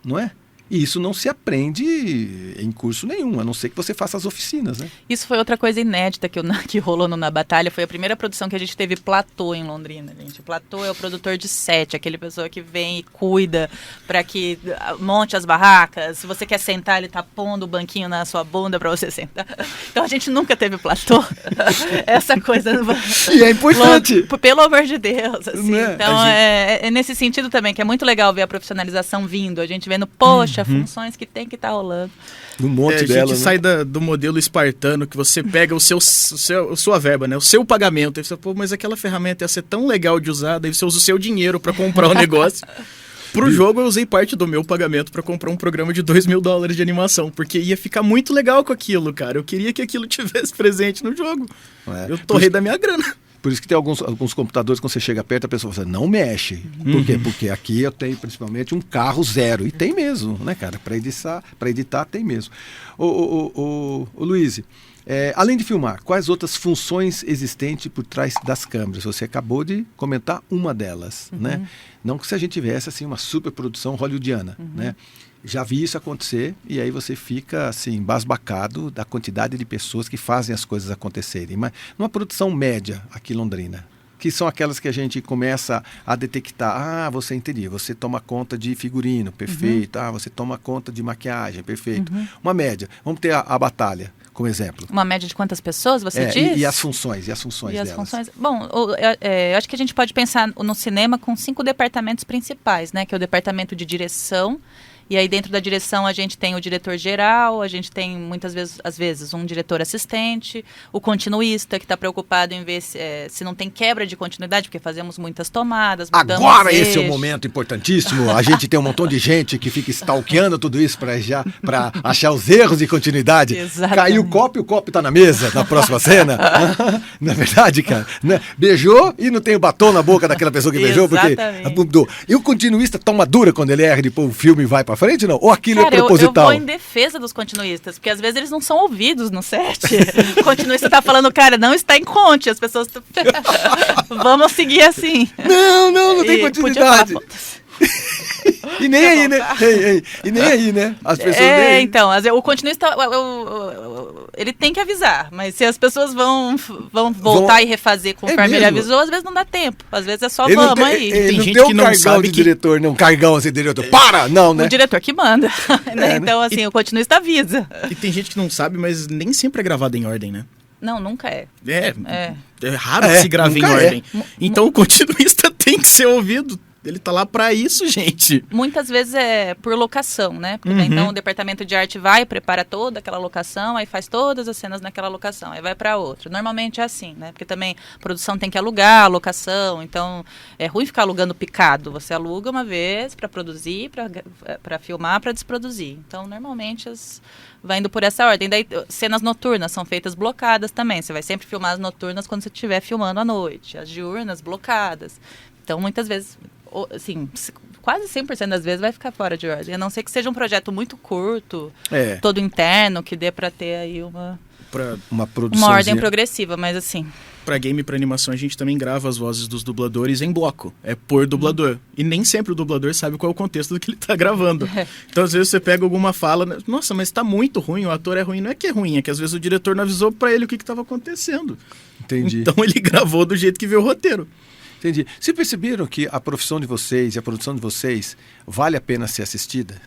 não é? E isso não se aprende em curso nenhum, a não ser que você faça as oficinas, né? Isso foi outra coisa inédita que rolou no Na Batalha. Foi a primeira produção que a gente teve platô em Londrina, gente. O platô é o produtor de set, aquele pessoa que vem e cuida para que monte as barracas. Se você quer sentar, ele tá pondo o banquinho na sua bunda para você sentar. Então a gente nunca teve platô. Essa coisa... E é importante. Pelo amor de Deus, assim. Né? Então é nesse sentido também, que é muito legal ver a profissionalização vindo. A gente vendo, poxa, funções que tem que estar rolando. Um monte a dela, gente sai do modelo espartano, que você pega sua verba, né? O seu pagamento. Aí você fala, pô, mas aquela ferramenta ia ser tão legal de usar, daí você usa o seu dinheiro para comprar o negócio. Pro jogo eu usei parte do meu pagamento para comprar um programa de $2.000 de animação, porque ia ficar muito legal com aquilo, cara. Eu queria que aquilo tivesse presente no jogo. Eu torrei da minha grana. Por isso que tem alguns computadores, quando você chega perto, a pessoa fala, não mexe. Por quê? Porque aqui eu tenho principalmente um carro zero. E tem mesmo, né, cara? Para editar tem mesmo. Ô Luiz, além de filmar, quais outras funções existentes por trás das câmeras? Você acabou de comentar uma delas, né? Não que se a gente tivesse assim, uma superprodução hollywoodiana, né? Já vi isso acontecer e aí você fica assim, embasbacado da quantidade de pessoas que fazem as coisas acontecerem. Mas numa produção média aqui em Londrina, que são aquelas que a gente começa a detectar. Você entendeu, você toma conta de figurino, perfeito. Você toma conta de maquiagem, perfeito. Uma média. Vamos ter a batalha como exemplo. Uma média de quantas pessoas você diz? E as funções delas. Funções? Bom, eu acho que a gente pode pensar no cinema com 5 departamentos principais, né? Que é o departamento de direção. E aí dentro da direção a gente tem o diretor geral, a gente tem às vezes um diretor assistente, o continuista que está preocupado em ver se não tem quebra de continuidade, porque fazemos muitas tomadas. Agora esse é o momento importantíssimo, a gente tem um montão de gente que fica stalkeando tudo isso para achar os erros de continuidade. Exatamente. Caiu o copo está na mesa na próxima cena. Não é verdade, cara? Né? Beijou e não tem o batom na boca daquela pessoa que beijou, porque mudou. E o continuista toma dura quando ele erra e depois o filme vai para frente, não? Ou aquilo é proposital? Eu vou em defesa dos continuistas, porque às vezes eles não são ouvidos no set. O continuista tá falando, cara, não está em conte, as pessoas... Vamos seguir assim. Não tem continuidade. E nem aí, né? E nem aí, né? As pessoas então, o continuista, ele tem que avisar, mas se as pessoas vão voltar e refazer conforme ele avisou, às vezes não dá tempo. Às vezes é só vamos aí. Tem gente que não sabe de diretor, não, cargão assim, diretor. Para! Não, né? O diretor que manda. Né? Então, assim, o continuista avisa. E tem gente que não sabe, mas nem sempre é gravado em ordem, né? Não, nunca é. É raro que se grave em ordem. Então o continuista tem que ser ouvido. Ele tá lá para isso, gente. Muitas vezes é por locação, né? Porque então o departamento de arte vai, prepara toda aquela locação, aí faz todas as cenas naquela locação, aí vai para outra. Normalmente é assim, né? Porque também a produção tem que alugar a locação, então é ruim ficar alugando picado. Você aluga uma vez para produzir, para filmar, para desproduzir. Então, normalmente vai indo por essa ordem. Daí, cenas noturnas são feitas blocadas também. Você vai sempre filmar as noturnas quando você estiver filmando à noite. As diurnas blocadas. Então, muitas vezes, assim, quase 100% das vezes vai ficar fora de ordem. A não ser que seja um projeto muito curto, todo interno, que dê para ter aí uma ordem progressiva, mas assim... Pra game e pra animação, a gente também grava as vozes dos dubladores em bloco. É por dublador. E nem sempre o dublador sabe qual é o contexto do que ele tá gravando. Então, às vezes, você pega alguma fala... Nossa, mas tá muito ruim, o ator é ruim. Não é que é ruim, é que às vezes o diretor não avisou pra ele o que tava acontecendo. Entendi. Então, ele gravou do jeito que veio o roteiro. Entendi. Vocês perceberam que a profissão de vocês e a produção de vocês vale a pena ser assistida?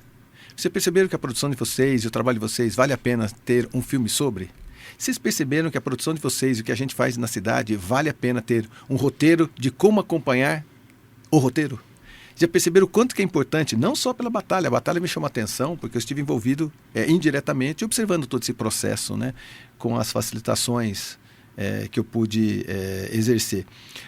Vocês perceberam que a produção de vocês e o trabalho de vocês vale a pena ter um filme sobre? Vocês perceberam que a produção de vocês e o que a gente faz na cidade vale a pena ter um roteiro de como acompanhar o roteiro? Já perceberam o quanto que é importante, não só pela batalha. A batalha me chamou a atenção, porque eu estive envolvido indiretamente, observando todo esse processo, né, com as facilitações que eu pude exercer.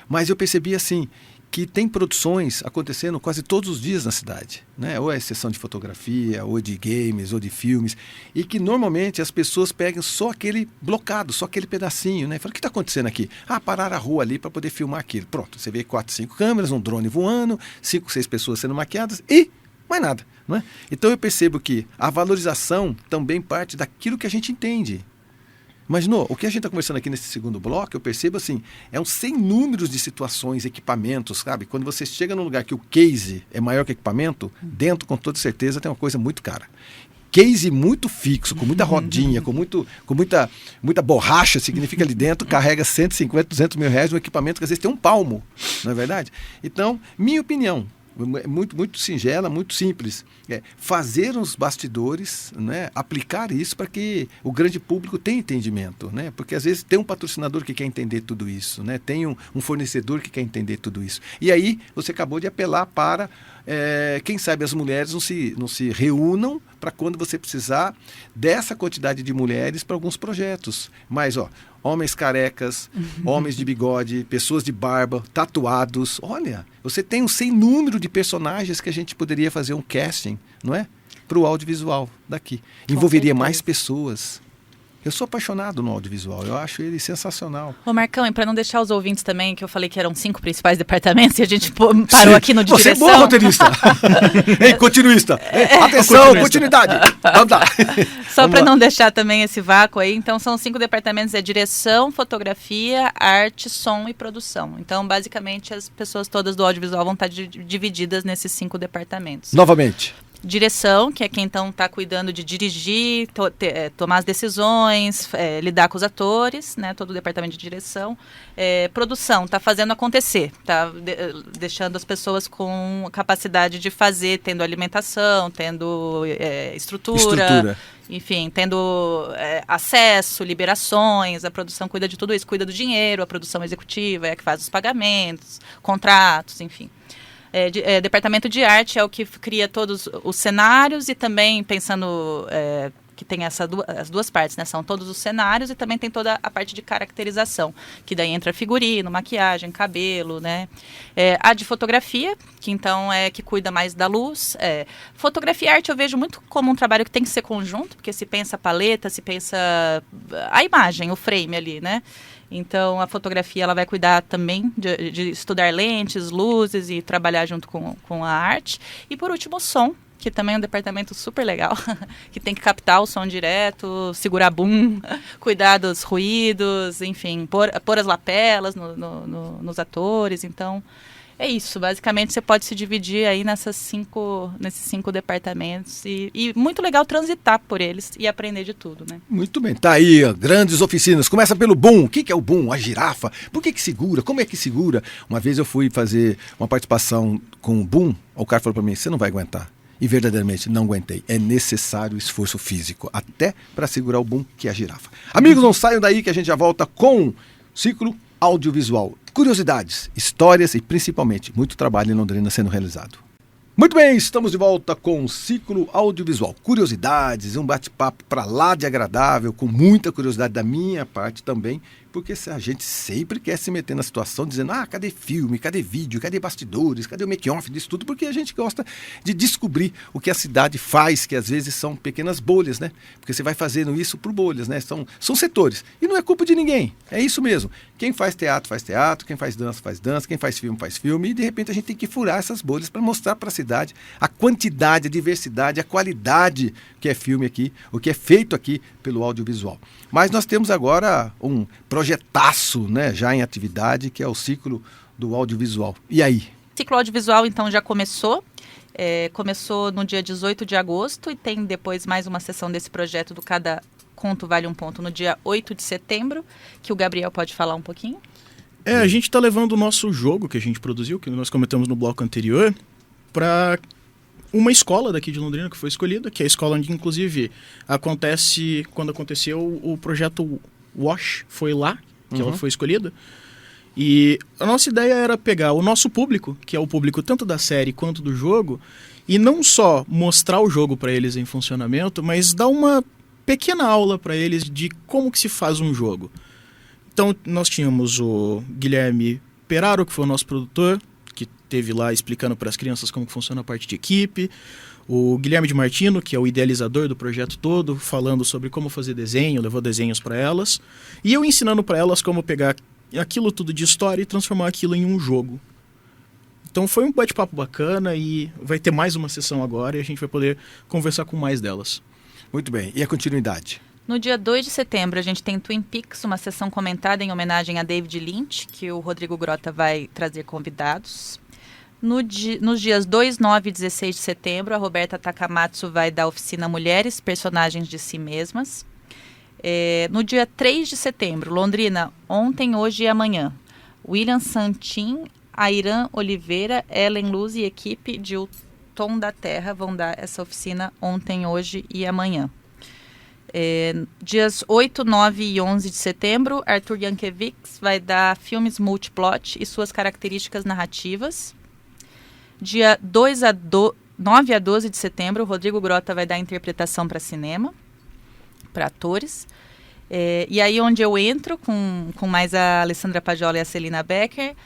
Mas eu percebi assim, que tem produções acontecendo quase todos os dias na cidade, né? Ou é sessão de fotografia, ou de games, ou de filmes, e que normalmente as pessoas pegam só aquele blocado, só aquele pedacinho, né? Fala, o que está acontecendo aqui? Pararam a rua ali para poder filmar aquilo. Pronto, você vê 4, 5 câmeras, um drone voando, 5, 6 pessoas sendo maquiadas e mais nada, não é? Então eu percebo que a valorização também parte daquilo que a gente entende. Imaginou? O que a gente está conversando aqui nesse segundo bloco, eu percebo assim, é um sem números de situações, equipamentos, sabe? Quando você chega num lugar que o case é maior que o equipamento, dentro, com toda certeza, tem uma coisa muito cara. Case muito fixo, com muita rodinha, com muita borracha, significa ali dentro, carrega 150, 200 mil reais um equipamento que às vezes tem um palmo, não é verdade? Então, minha opinião, muito singela, muito simples. Fazer os bastidores, né, aplicar isso para que o grande público tenha entendimento, né? Porque às vezes tem um patrocinador que quer entender tudo isso, né? Tem um fornecedor que quer entender tudo isso. E aí você acabou de apelar para, quem sabe as mulheres não se reúnam para quando você precisar dessa quantidade de mulheres para alguns projetos. Mas, homens carecas, homens de bigode, pessoas de barba, tatuados. Olha, você tem um sem número de personagens que a gente poderia fazer um casting, não é? Para o audiovisual daqui. Envolveria mais pessoas. Eu sou apaixonado no audiovisual, eu acho ele sensacional. Ô Marcão, e para não deixar os ouvintes também, que eu falei que eram 5 principais departamentos e a gente parou aqui no de Você direção. é bom roteirista. Ei, continuista. Atenção, continuidade. Vamos lá. Só para não deixar também esse vácuo aí, então são 5 departamentos, é direção, fotografia, arte, som e produção. Então, basicamente, as pessoas todas do audiovisual vão estar divididas nesses 5 departamentos. Novamente. Direção, que é quem então está cuidando de dirigir, tomar as decisões, lidar com os atores, né, todo o departamento de direção. Produção, está fazendo acontecer, está deixando as pessoas com capacidade de fazer, tendo alimentação, tendo estrutura. Enfim, tendo acesso, liberações, a produção cuida de tudo isso, cuida do dinheiro, a produção executiva é a que faz os pagamentos, contratos, enfim. Departamento de arte é o que cria todos os cenários e também pensando que tem as duas partes, né? São todos os cenários e também tem toda a parte de caracterização, que daí entra figurino, maquiagem, cabelo, né? A de fotografia, que então que cuida mais da luz. Fotografia e arte eu vejo muito como um trabalho que tem que ser conjunto, porque se pensa a paleta, se pensa a imagem, o frame ali, né? Então, a fotografia ela vai cuidar também de estudar lentes, luzes e trabalhar junto com a arte. E, por último, o som, que também é um departamento super legal, que tem que captar o som direto, segurar boom, cuidar dos ruídos, enfim, pôr as lapelas nos atores. Então, é isso. Basicamente, você pode se dividir aí nesses 5 departamentos e muito legal transitar por eles e aprender de tudo, né? Muito bem. Tá aí, ó, grandes oficinas. Começa pelo boom. O que é o boom? A girafa. Por que segura? Como é que segura? Uma vez eu fui fazer uma participação com o boom. O cara falou para mim, você não vai aguentar. E verdadeiramente não aguentei. É necessário esforço físico, até para segurar o boom, que é a girafa. Amigos, não saiam daí que a gente já volta com ciclo audiovisual. Curiosidades, histórias e principalmente muito trabalho em Londrina sendo realizado. Muito bem, estamos de volta com o ciclo audiovisual. Curiosidades, um bate-papo para lá de agradável, com muita curiosidade da minha parte também, porque a gente sempre quer se meter na situação dizendo, cadê filme, cadê vídeo, cadê bastidores, cadê o make-off disso tudo, porque a gente gosta de descobrir o que a cidade faz, que às vezes são pequenas bolhas, né? Porque você vai fazendo isso por bolhas, né? São setores. E não é culpa de ninguém, é isso mesmo. Quem faz teatro, quem faz dança, quem faz filme, e de repente a gente tem que furar essas bolhas para mostrar para a cidade a quantidade, a diversidade, a qualidade que é filme aqui, o que é feito aqui pelo audiovisual. Mas nós temos agora um projetaço, né, já em atividade, que é o ciclo do audiovisual. E aí? O ciclo audiovisual, então, já começou. Começou no dia 18 de agosto e tem depois mais uma sessão desse projeto do Cada Conto Vale um Ponto no dia 8 de setembro, que o Gabriel pode falar um pouquinho. A gente está levando o nosso jogo que a gente produziu, que nós comentamos no bloco anterior, para uma escola daqui de Londrina que foi escolhida, que é a escola onde, inclusive, quando aconteceu o projeto WASH, foi lá que ela foi escolhida. E a nossa ideia era pegar o nosso público, que é o público tanto da série quanto do jogo, e não só mostrar o jogo para eles em funcionamento, mas dar uma pequena aula para eles de como que se faz um jogo. Então, nós tínhamos o Guilherme Peraro, que foi o nosso produtor, que esteve lá explicando para as crianças como funciona a parte de equipe. O Guilherme de Martino, que é o idealizador do projeto todo, falando sobre como fazer desenho, levou desenhos para elas. E eu ensinando para elas como pegar aquilo tudo de história e transformar aquilo em um jogo. Então foi um bate-papo bacana e vai ter mais uma sessão agora e a gente vai poder conversar com mais delas. Muito bem. E a continuidade? No dia 2 de setembro, a gente tem Twin Peaks, uma sessão comentada em homenagem a David Lynch, que o Rodrigo Grota vai trazer convidados. Nos dias 2, 9 e 16 de setembro, a Roberta Takamatsu vai dar oficina Mulheres, Personagens de Si Mesmas. No dia 3 de setembro, Londrina, Ontem, Hoje e Amanhã. William Santin, Airan Oliveira, Ellen Luz e equipe de O Tom da Terra vão dar essa oficina Ontem, Hoje e Amanhã. Dias 8, 9 e 11 de setembro, Arthur Yankevics vai dar filmes multiplot e suas características narrativas. Dia 9 a 12 de setembro, Rodrigo Grota vai dar interpretação para cinema, para atores. E aí onde eu entro com mais a Alessandra Pajola e a Celina Becker,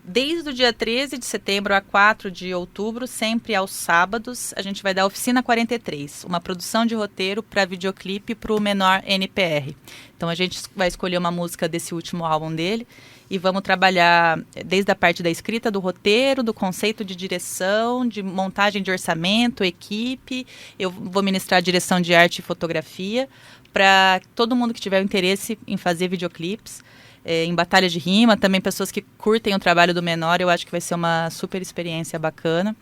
Desde o dia 13 de setembro a 4 de outubro, sempre aos sábados, a gente vai dar a Oficina 43, uma produção de roteiro para videoclipe para o menor NPR. Então a gente vai escolher uma música desse último álbum dele e vamos trabalhar desde a parte da escrita do roteiro, do conceito de direção, de montagem de orçamento, equipe. Eu vou ministrar a direção de arte e fotografia para todo mundo que tiver interesse em fazer videoclipes. Em batalhas de rima, também pessoas que curtem o trabalho do menor, eu acho que vai ser uma super experiência bacana.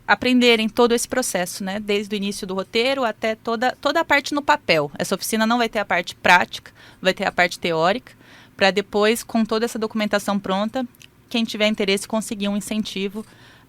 Aprenderem todo esse processo, né? Desde o início do roteiro até toda a parte no papel. Essa oficina não vai ter a parte prática, vai ter a parte teórica, para depois, com toda essa documentação pronta, quem tiver interesse conseguir um incentivo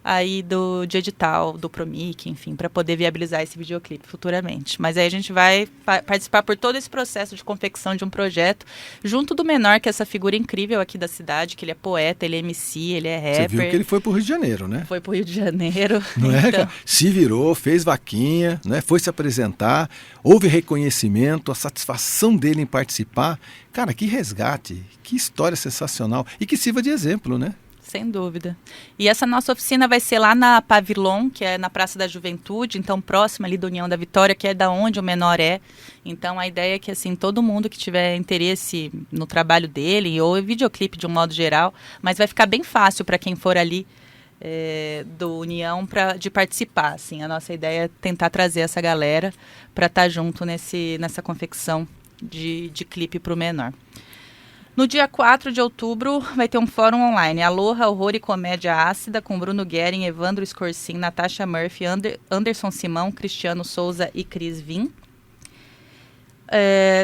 aí de edital, do Promic, enfim, para poder viabilizar esse videoclipe futuramente. Mas aí a gente vai participar por todo esse processo de confecção de um projeto, junto do menor, que é essa figura incrível aqui da cidade, que ele é poeta, ele é MC, ele é rapper. Você viu que ele foi pro Rio de Janeiro, né? Foi pro Rio de Janeiro. Não é, cara? Se virou, fez vaquinha, né? Foi se apresentar, houve reconhecimento, a satisfação dele em participar. Cara, que resgate, que história sensacional. E que sirva de exemplo, né? Sem dúvida. E essa nossa oficina vai ser lá na Pavilon, que é na Praça da Juventude, então próxima ali do União da Vitória, que é da onde o menor é. Então a ideia é que assim, todo mundo que tiver interesse no trabalho dele, ou em videoclipe de um modo geral, mas vai ficar bem fácil para quem for ali do União de participar. Assim. A nossa ideia é tentar trazer essa galera para estar junto nessa confecção de clipe para o menor. No dia 4 de outubro, vai ter um fórum online, Aloha, Horror e Comédia Ácida, com Bruno Guerin, Evandro Scorsin, Natasha Murphy, Anderson Simão, Cristiano Souza e Cris Vim.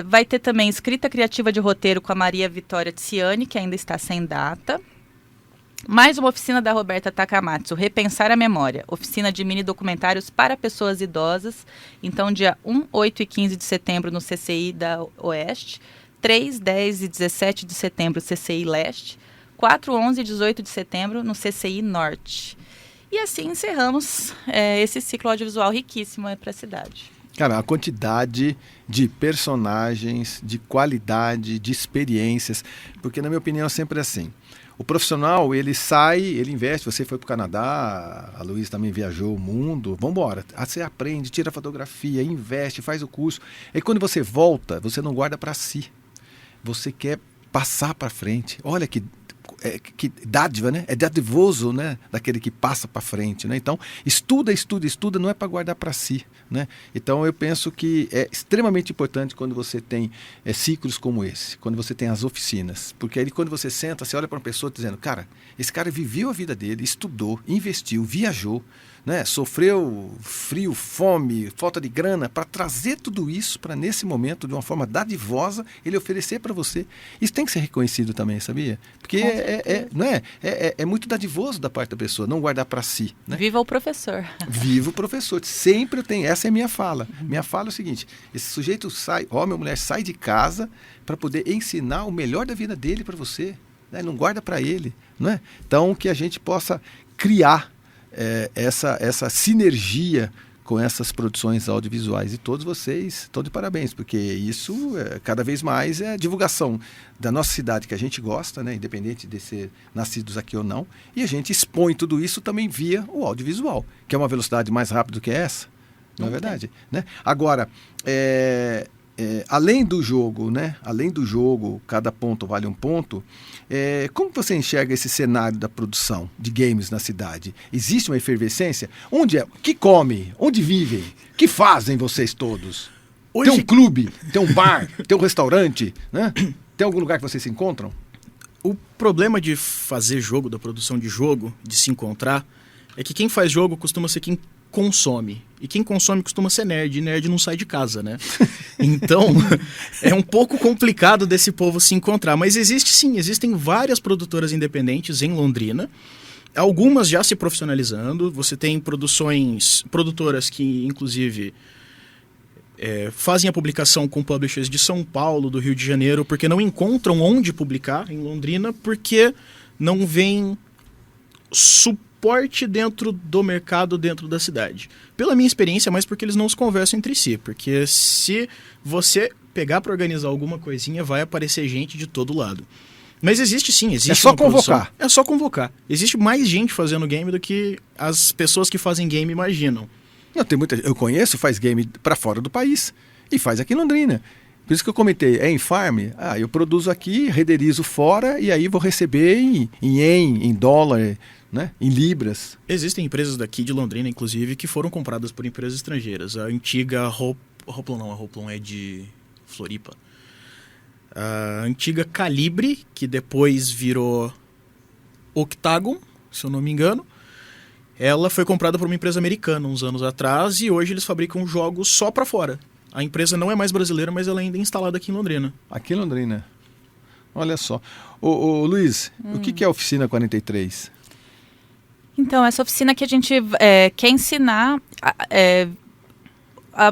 Vai ter também escrita criativa de roteiro com a Maria Vitória Tsiani, que ainda está sem data. Mais uma oficina da Roberta Takamatsu, Repensar a Memória, oficina de mini documentários para pessoas idosas. Então, dia 1, 8 e 15 de setembro no CCI da Oeste, 3, 10 e 17 de setembro, CCI Leste, 4, 11 e 18 de setembro, no CCI Norte. E assim encerramos esse ciclo audiovisual riquíssimo para a cidade. Cara, a quantidade de personagens, de qualidade, de experiências, porque na minha opinião é sempre assim. O profissional, ele sai, ele investe, você foi para o Canadá, a Luísa também viajou o mundo, vamos embora. Você aprende, tira a fotografia, investe, faz o curso. E quando você volta, você não guarda para si. Você quer passar para frente. Olha que dádiva, né? É dadivoso, né? Daquele que passa para frente, né? Então, estuda, não é para guardar para si, né? Então, eu penso que é extremamente importante quando você tem ciclos como esse, quando você tem as oficinas, porque aí quando você senta, você olha para uma pessoa dizendo, cara, esse cara viveu a vida dele, estudou, investiu, viajou, né? Sofreu frio, fome, falta de grana, para trazer tudo isso para nesse momento, de uma forma dadivosa, ele oferecer para você. Isso tem que ser reconhecido também, sabia? Porque é muito dadivoso da parte da pessoa, não guardar para si. Né? Viva o professor. Viva o professor. Sempre eu tenho, essa é a minha fala. Minha fala é o seguinte, esse sujeito sai, homem ou mulher, sai de casa para poder ensinar o melhor da vida dele para você. Né? Não guarda para ele. Não é? Então, que a gente possa criar essa sinergia com essas produções audiovisuais. E todos vocês estão de parabéns, porque isso cada vez mais é divulgação da nossa cidade, que a gente gosta, né, independente de ser nascidos aqui ou não, e a gente expõe tudo isso também via o audiovisual, que é uma velocidade mais rápida do que essa, não é verdade? Né? Agora, além do jogo, né? Além do jogo, cada ponto vale um ponto. Como você enxerga esse cenário da produção de games na cidade? Existe uma efervescência? Que come? Onde vivem? Que fazem vocês todos? Hoje... Tem um clube? Tem um bar? Tem um restaurante? Né? Tem algum lugar que vocês se encontram? O problema de fazer jogo, da produção de jogo, de se encontrar, é que quem faz jogo costuma ser quem consome. E quem consome costuma ser nerd, e nerd não sai de casa, né? Então, é um pouco complicado desse povo se encontrar. Mas existem várias produtoras independentes em Londrina, algumas já se profissionalizando. Você tem produtoras que, inclusive, fazem a publicação com publishers de São Paulo, do Rio de Janeiro, porque não encontram onde publicar em Londrina, porque não vem suporte dentro do mercado, dentro da cidade. Pela minha experiência, mais porque eles não se conversam entre si, porque se você pegar para organizar alguma coisinha, vai aparecer gente de todo lado. Mas existe sim, existe. É só uma produção. convocar. É só convocar. Existe mais gente fazendo game do que as pessoas que fazem game imaginam. Não, tem muita, eu conheço, faz game para fora do país e faz aqui em Londrina. Por isso que eu comentei, é em farm, eu produzo aqui, renderizo fora e aí vou receber em ien, em dólar, né, em libras. Existem empresas daqui de Londrina, inclusive, que foram compradas por empresas estrangeiras. A antiga Hoplon a Hoplon é de Floripa. A antiga Calibre, que depois virou Octagon, se eu não me engano, ela foi comprada por uma empresa americana uns anos atrás e hoje eles fabricam jogos só para fora. A empresa não é mais brasileira, mas ela ainda é instalada aqui em Londrina. Aqui em Londrina. Olha só. Ô Luiz, o que é a Oficina 43? Então, essa oficina que a gente quer ensinar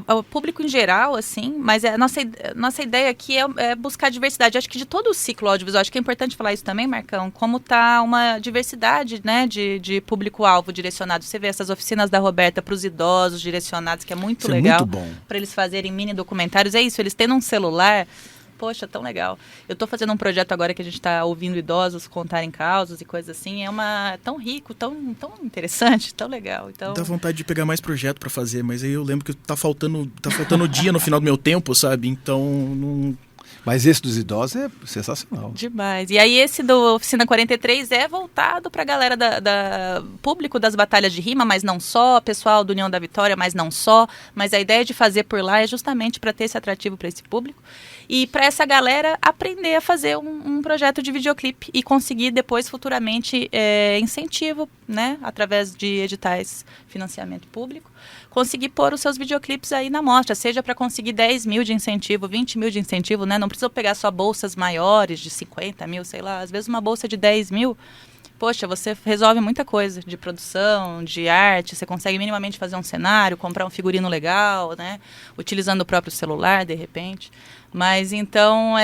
ao público em geral, assim, mas a nossa ideia aqui é buscar diversidade. Acho que de todo o ciclo audiovisual, acho que é importante falar isso também, Marcão, como está uma diversidade, né, de público-alvo direcionado. Você vê essas oficinas da Roberta para os idosos direcionados, que é muito Isso legal. É muito bom. Para eles fazerem mini documentários. É isso, eles tendo um celular... Poxa, tão legal. Eu estou fazendo um projeto agora que a gente está ouvindo idosos contarem causas e coisas assim. É tão rico, tão interessante, tão legal. Então... Dá vontade de pegar mais projeto para fazer, mas aí eu lembro que tá faltando dia no final do meu tempo, sabe? Então, não... Mas esse dos idosos é sensacional. Demais. E aí esse do Oficina 43 é voltado para a galera público das batalhas de rima, mas não só, pessoal do União da Vitória, mas não só. Mas a ideia de fazer por lá é justamente para ter esse atrativo para esse público e para essa galera aprender a fazer um projeto de videoclipe e conseguir depois futuramente incentivo, né, através de editais, financiamento público, conseguir pôr os seus videoclipes aí na mostra, seja para conseguir 10 mil de incentivo, 20 mil de incentivo, né? Não precisa pegar só bolsas maiores de 50 mil, sei lá, às vezes uma bolsa de 10 mil, poxa, você resolve muita coisa de produção, de arte, você consegue minimamente fazer um cenário, comprar um figurino legal, né? Utilizando o próprio celular, de repente. Mas então,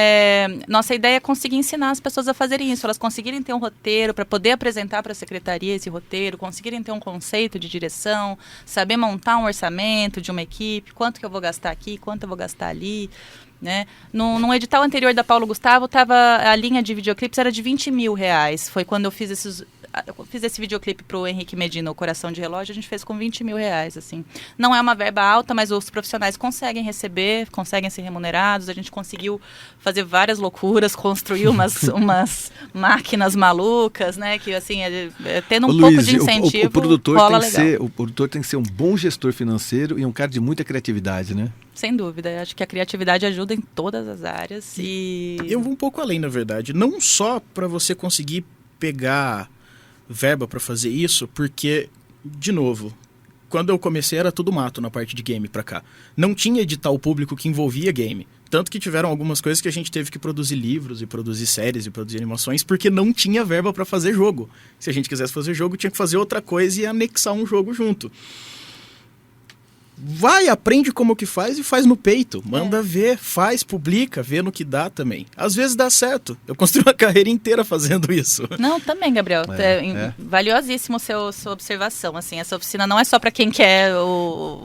nossa ideia é conseguir ensinar as pessoas a fazerem isso, elas conseguirem ter um roteiro para poder apresentar para a secretaria esse roteiro, conseguirem ter um conceito de direção, saber montar um orçamento de uma equipe, quanto que eu vou gastar aqui, quanto eu vou gastar ali, né? No edital anterior da Paulo Gustavo, a linha de videoclipes era de 20 mil reais, foi quando eu fiz esse videoclipe pro Henrique Medina, O Coração de Relógio, a gente fez com 20 mil reais, assim. Não é uma verba alta, mas os profissionais conseguem receber, conseguem ser remunerados, a gente conseguiu fazer várias loucuras, construir umas máquinas malucas, né, que assim, tendo um pouco de incentivo, o produtor rola tem legal. o produtor tem que ser um bom gestor financeiro e um cara de muita criatividade, né? Sem dúvida, acho que a criatividade ajuda em todas as áreas e... Eu vou um pouco além, na verdade, não só para você conseguir pegar verba para fazer isso, porque, de novo, quando eu comecei era tudo mato na parte de game pra cá. Não tinha edital público que envolvia game. Tanto que tiveram algumas coisas que a gente teve que produzir livros e produzir séries e produzir animações porque não tinha verba para fazer jogo. Se a gente quisesse fazer jogo, tinha que fazer outra coisa e anexar um jogo junto. Vai, aprende como que faz e faz no peito. Manda ver, faz, publica, vê no que dá também. Às vezes dá certo. Eu construí uma carreira inteira fazendo isso. Não, também, Gabriel. Valiosíssimo sua observação. Assim, essa oficina não é só para quem quer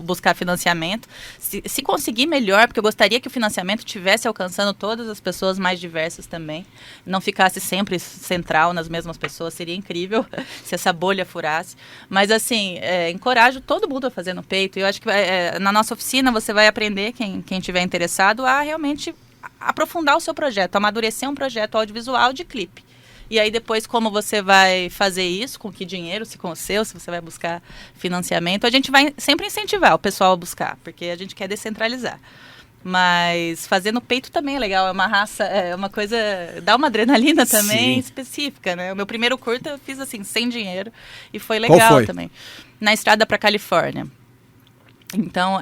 buscar financiamento. Se conseguir, melhor, porque eu gostaria que o financiamento estivesse alcançando todas as pessoas mais diversas também. Não ficasse sempre central nas mesmas pessoas. Seria incrível se essa bolha furasse. Mas, assim, encorajo todo mundo a fazer no peito. E eu acho que na nossa oficina você vai aprender, quem tiver interessado, a realmente aprofundar o seu projeto, amadurecer um projeto audiovisual de clipe. E aí depois, como você vai fazer isso, com que dinheiro, se com o seu, se você vai buscar financiamento, a gente vai sempre incentivar o pessoal a buscar, porque a gente quer descentralizar. Mas fazer no peito também é legal, é uma raça, é uma coisa, dá uma adrenalina também específica, né? O meu primeiro curta eu fiz assim, sem dinheiro, e foi legal. Qual foi? Também. Na estrada para Califórnia. Então,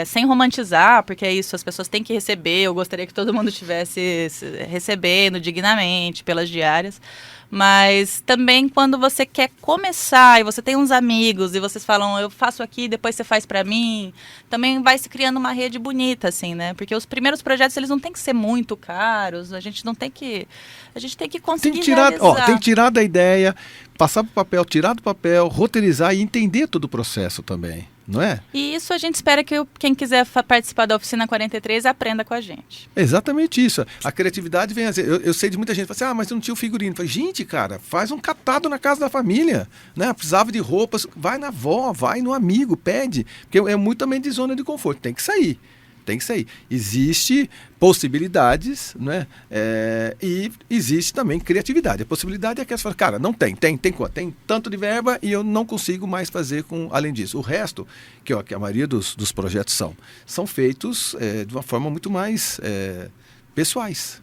sem romantizar, porque é isso, as pessoas têm que receber, eu gostaria que todo mundo estivesse recebendo dignamente pelas diárias, mas também quando você quer começar e você tem uns amigos e vocês falam, eu faço aqui, depois você faz pra mim, também vai se criando uma rede bonita, assim, né? Porque os primeiros projetos, eles não tem que ser muito caros, a gente tem que conseguir realizar. Tem que tirar da ideia, passar pro papel, tirar do papel, roteirizar e entender todo o processo também. não é? E isso a gente espera que quem quiser participar da Oficina 43 aprenda com a gente. Exatamente isso. A criatividade vem assim. Eu sei de muita gente que fala assim, mas eu não tinha o figurino. Eu falei, gente, cara, faz um catado na casa da família, né? Precisava de roupas, vai na avó, vai no amigo, pede. Porque é muito também de zona de conforto, tem que sair. Tem que sair. Existe possibilidades, né? E existe também criatividade. A possibilidade é que você fala, cara, não tem tanto de verba e eu não consigo mais fazer além disso. O resto, que a maioria dos projetos são feitos de uma forma muito mais pessoais,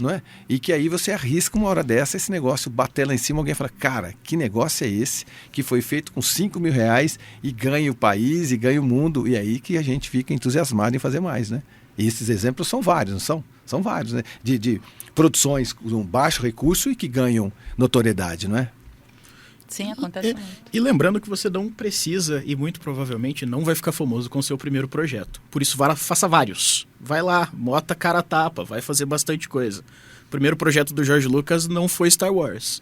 não é? E que aí você arrisca uma hora dessa, esse negócio bater lá em cima, alguém fala, cara, que negócio é esse que foi feito com R$5.000 e ganha o país e ganha o mundo, e aí que a gente fica entusiasmado em fazer mais, né? E esses exemplos são vários, não são? São vários, né? De produções com baixo recurso e que ganham notoriedade, não é? Sim, acontece muito. E lembrando que você não precisa e muito provavelmente não vai ficar famoso com o seu primeiro projeto. Por isso, faça vários. Vai lá, bota cara a tapa, vai fazer bastante coisa. O primeiro projeto do Jorge Lucas não foi Star Wars.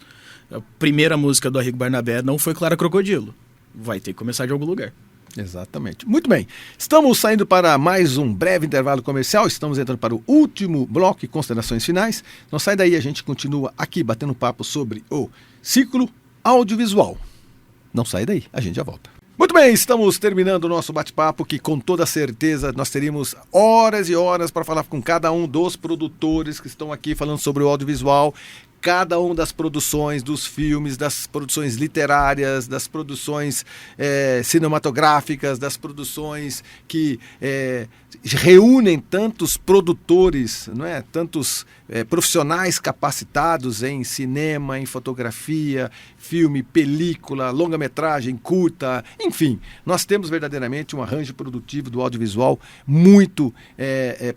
A primeira música do Arrigo Barnabé não foi Clara Crocodilo. Vai ter que começar de algum lugar. Exatamente. Muito bem. Estamos saindo para mais um breve intervalo comercial. Estamos entrando para o último bloco e considerações finais. Não sai daí, a gente continua aqui batendo papo sobre o ciclo audiovisual. Não sai daí, a gente já volta. Muito bem, estamos terminando o nosso bate-papo, que com toda certeza nós teríamos horas e horas para falar com cada um dos produtores que estão aqui falando sobre o audiovisual, cada uma das produções, dos filmes, das produções literárias, das produções cinematográficas, das produções que reúnem tantos produtores, não é? Tantos profissionais capacitados em cinema, em fotografia, filme, película, longa-metragem, curta, enfim. Nós temos verdadeiramente um arranjo produtivo do audiovisual muito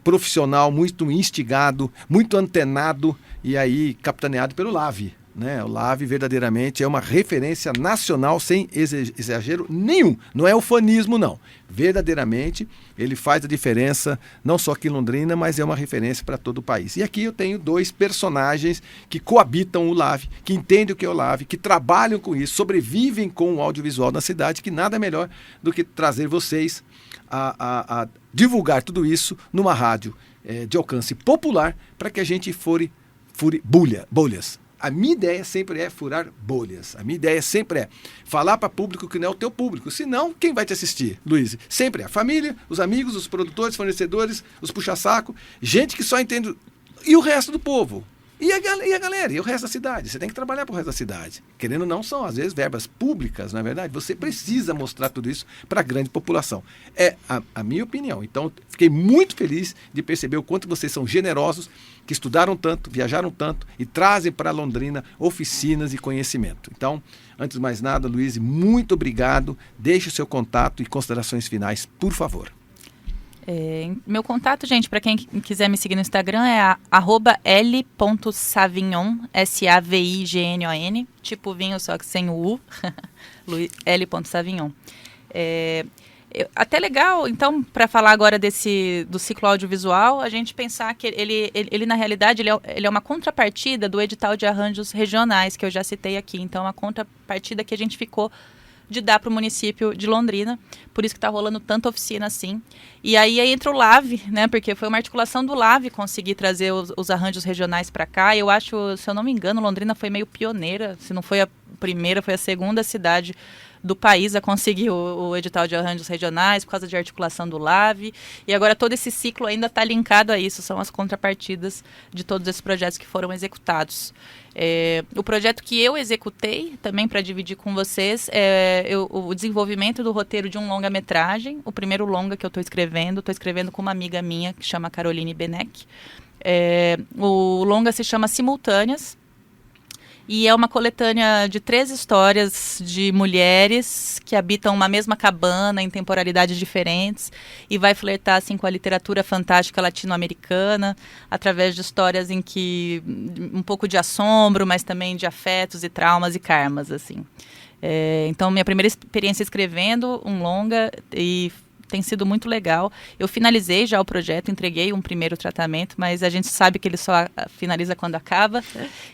profissional, muito instigado, muito antenado e aí capitaneado pelo LAV. Né? O LAV verdadeiramente é uma referência nacional sem exagero nenhum. Não é ufanismo, não. Verdadeiramente ele faz a diferença não só aqui em Londrina, mas é uma referência para todo o país. E aqui eu tenho dois personagens que coabitam o LAV, que entendem o que é o LAV, que trabalham com isso, sobrevivem com o audiovisual na cidade, que nada melhor do que trazer vocês a divulgar tudo isso numa rádio de alcance popular para que a gente fure bolhas. A minha ideia sempre é furar bolhas. A minha ideia sempre é falar para público que não é o teu público. Senão, quem vai te assistir, Luiz? Sempre é a família, os amigos, os produtores, fornecedores, os puxa-saco, gente que só entende... E o resto do povo? E a galera? E o resto da cidade? Você tem que trabalhar para o resto da cidade. Querendo ou não, são às vezes verbas públicas, não é verdade? Você precisa mostrar tudo isso para a grande população. É a minha opinião. Então, fiquei muito feliz de perceber o quanto vocês são generosos, que estudaram tanto, viajaram tanto e trazem para Londrina oficinas e conhecimento. Então, antes de mais nada, Luiz, muito obrigado. Deixe o seu contato e considerações finais, por favor. Meu contato, gente, para quem quiser me seguir no Instagram é @l.savignon, SAVIGNON, tipo vinho, só que sem o U, l.savignon. Até legal, então, para falar agora do ciclo audiovisual, a gente pensar que ele na realidade, ele é uma contrapartida do edital de arranjos regionais, que eu já citei aqui. Então, a contrapartida que a gente ficou de dar para o município de Londrina, por isso que está rolando tanta oficina assim. E aí entra o LAV, né, porque foi uma articulação do LAV conseguir trazer os arranjos regionais para cá. Eu acho, se eu não me engano, Londrina foi meio pioneira, se não foi a primeira, foi a segunda cidade do país a conseguir o edital de arranjos regionais por causa de articulação do LAV. E agora todo esse ciclo ainda está linkado a isso, são as contrapartidas de todos esses projetos que foram executados. O projeto que eu executei, também para dividir com vocês, o desenvolvimento do roteiro de um longa-metragem, o primeiro longa que eu estou escrevendo com uma amiga minha que chama Caroline Benek. O longa se chama Simultâneas, e é uma coletânea de 3 histórias de mulheres que habitam uma mesma cabana em temporalidades diferentes e vai flertar assim, com a literatura fantástica latino-americana através de histórias em que um pouco de assombro, mas também de afetos e traumas e karmas, assim. Então, minha primeira experiência escrevendo um longa e tem sido muito legal. Eu finalizei já o projeto, entreguei um primeiro tratamento, mas a gente sabe que ele só finaliza quando acaba,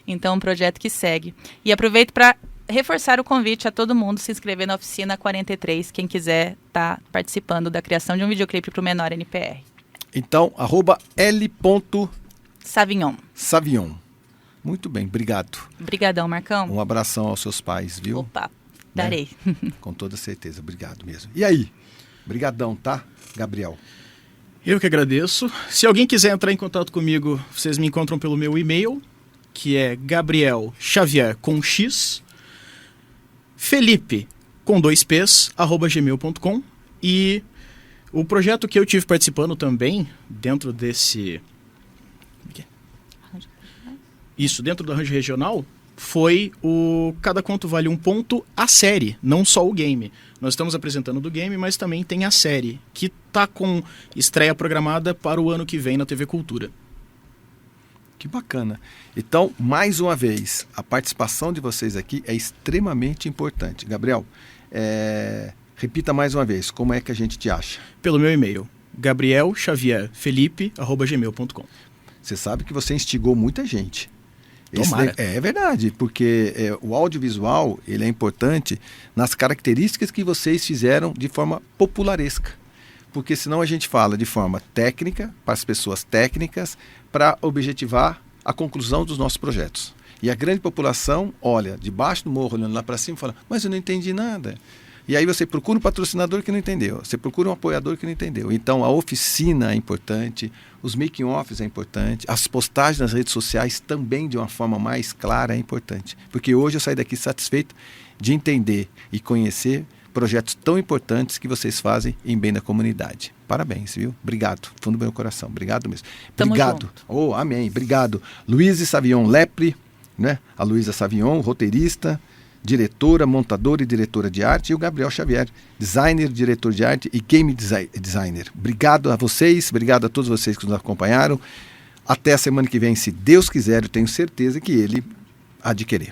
então é um projeto que segue. E aproveito para reforçar o convite a todo mundo se inscrever na Oficina 43, quem quiser estar participando da criação de um videoclipe para o Menor NPR. Então, @L. Savignon. Savion. Muito bem, obrigado. Obrigadão, Marcão. Um abração aos seus pais, viu? Opa, darei. Com toda certeza, obrigado mesmo. E aí? Brigadão, tá, Gabriel? Eu que agradeço. Se alguém quiser entrar em contato comigo, vocês me encontram pelo meu e-mail, que é Gabriel Xavier com X, Felipe com 2 P's, @gmail.com. E o projeto que eu tive participando também, dentro desse... Isso, dentro do Arranjo Regional, foi o Cada Conto Vale um Ponto, a série, não só o game. Nós estamos apresentando do game, mas também tem a série, que está com estreia programada para o ano que vem na TV Cultura. Que bacana. Então, mais uma vez, a participação de vocês aqui é extremamente importante. Gabriel, repita mais uma vez, como é que a gente te acha? Pelo meu e-mail, gabrielxavierfelipe@gmail.com. Você sabe que você instigou muita gente. Tomara. É verdade, porque o audiovisual ele é importante nas características que vocês fizeram de forma popularesca. Porque senão a gente fala de forma técnica, para as pessoas técnicas, para objetivar a conclusão dos nossos projetos. E a grande população olha debaixo do morro, olhando lá para cima e fala, mas eu não entendi nada. E aí você procura um patrocinador que não entendeu, você procura um apoiador que não entendeu. Então a oficina é importante, os making-offs é importante, as postagens nas redes sociais também de uma forma mais clara é importante. Porque hoje eu saí daqui satisfeito de entender e conhecer projetos tão importantes que vocês fazem em bem da comunidade. Parabéns, viu? Obrigado, fundo do meu coração, obrigado mesmo. Tamo Obrigado. junto. Oh, amém, obrigado. Luiz Savion Lepre, né? A Luísa Savion, roteirista, diretora, montadora e diretora de arte, e o Gabriel Xavier, designer, diretor de arte e game designer. Obrigado a vocês, obrigado a todos vocês que nos acompanharam. Até a semana que vem, se Deus quiser, eu tenho certeza que Ele há de querer.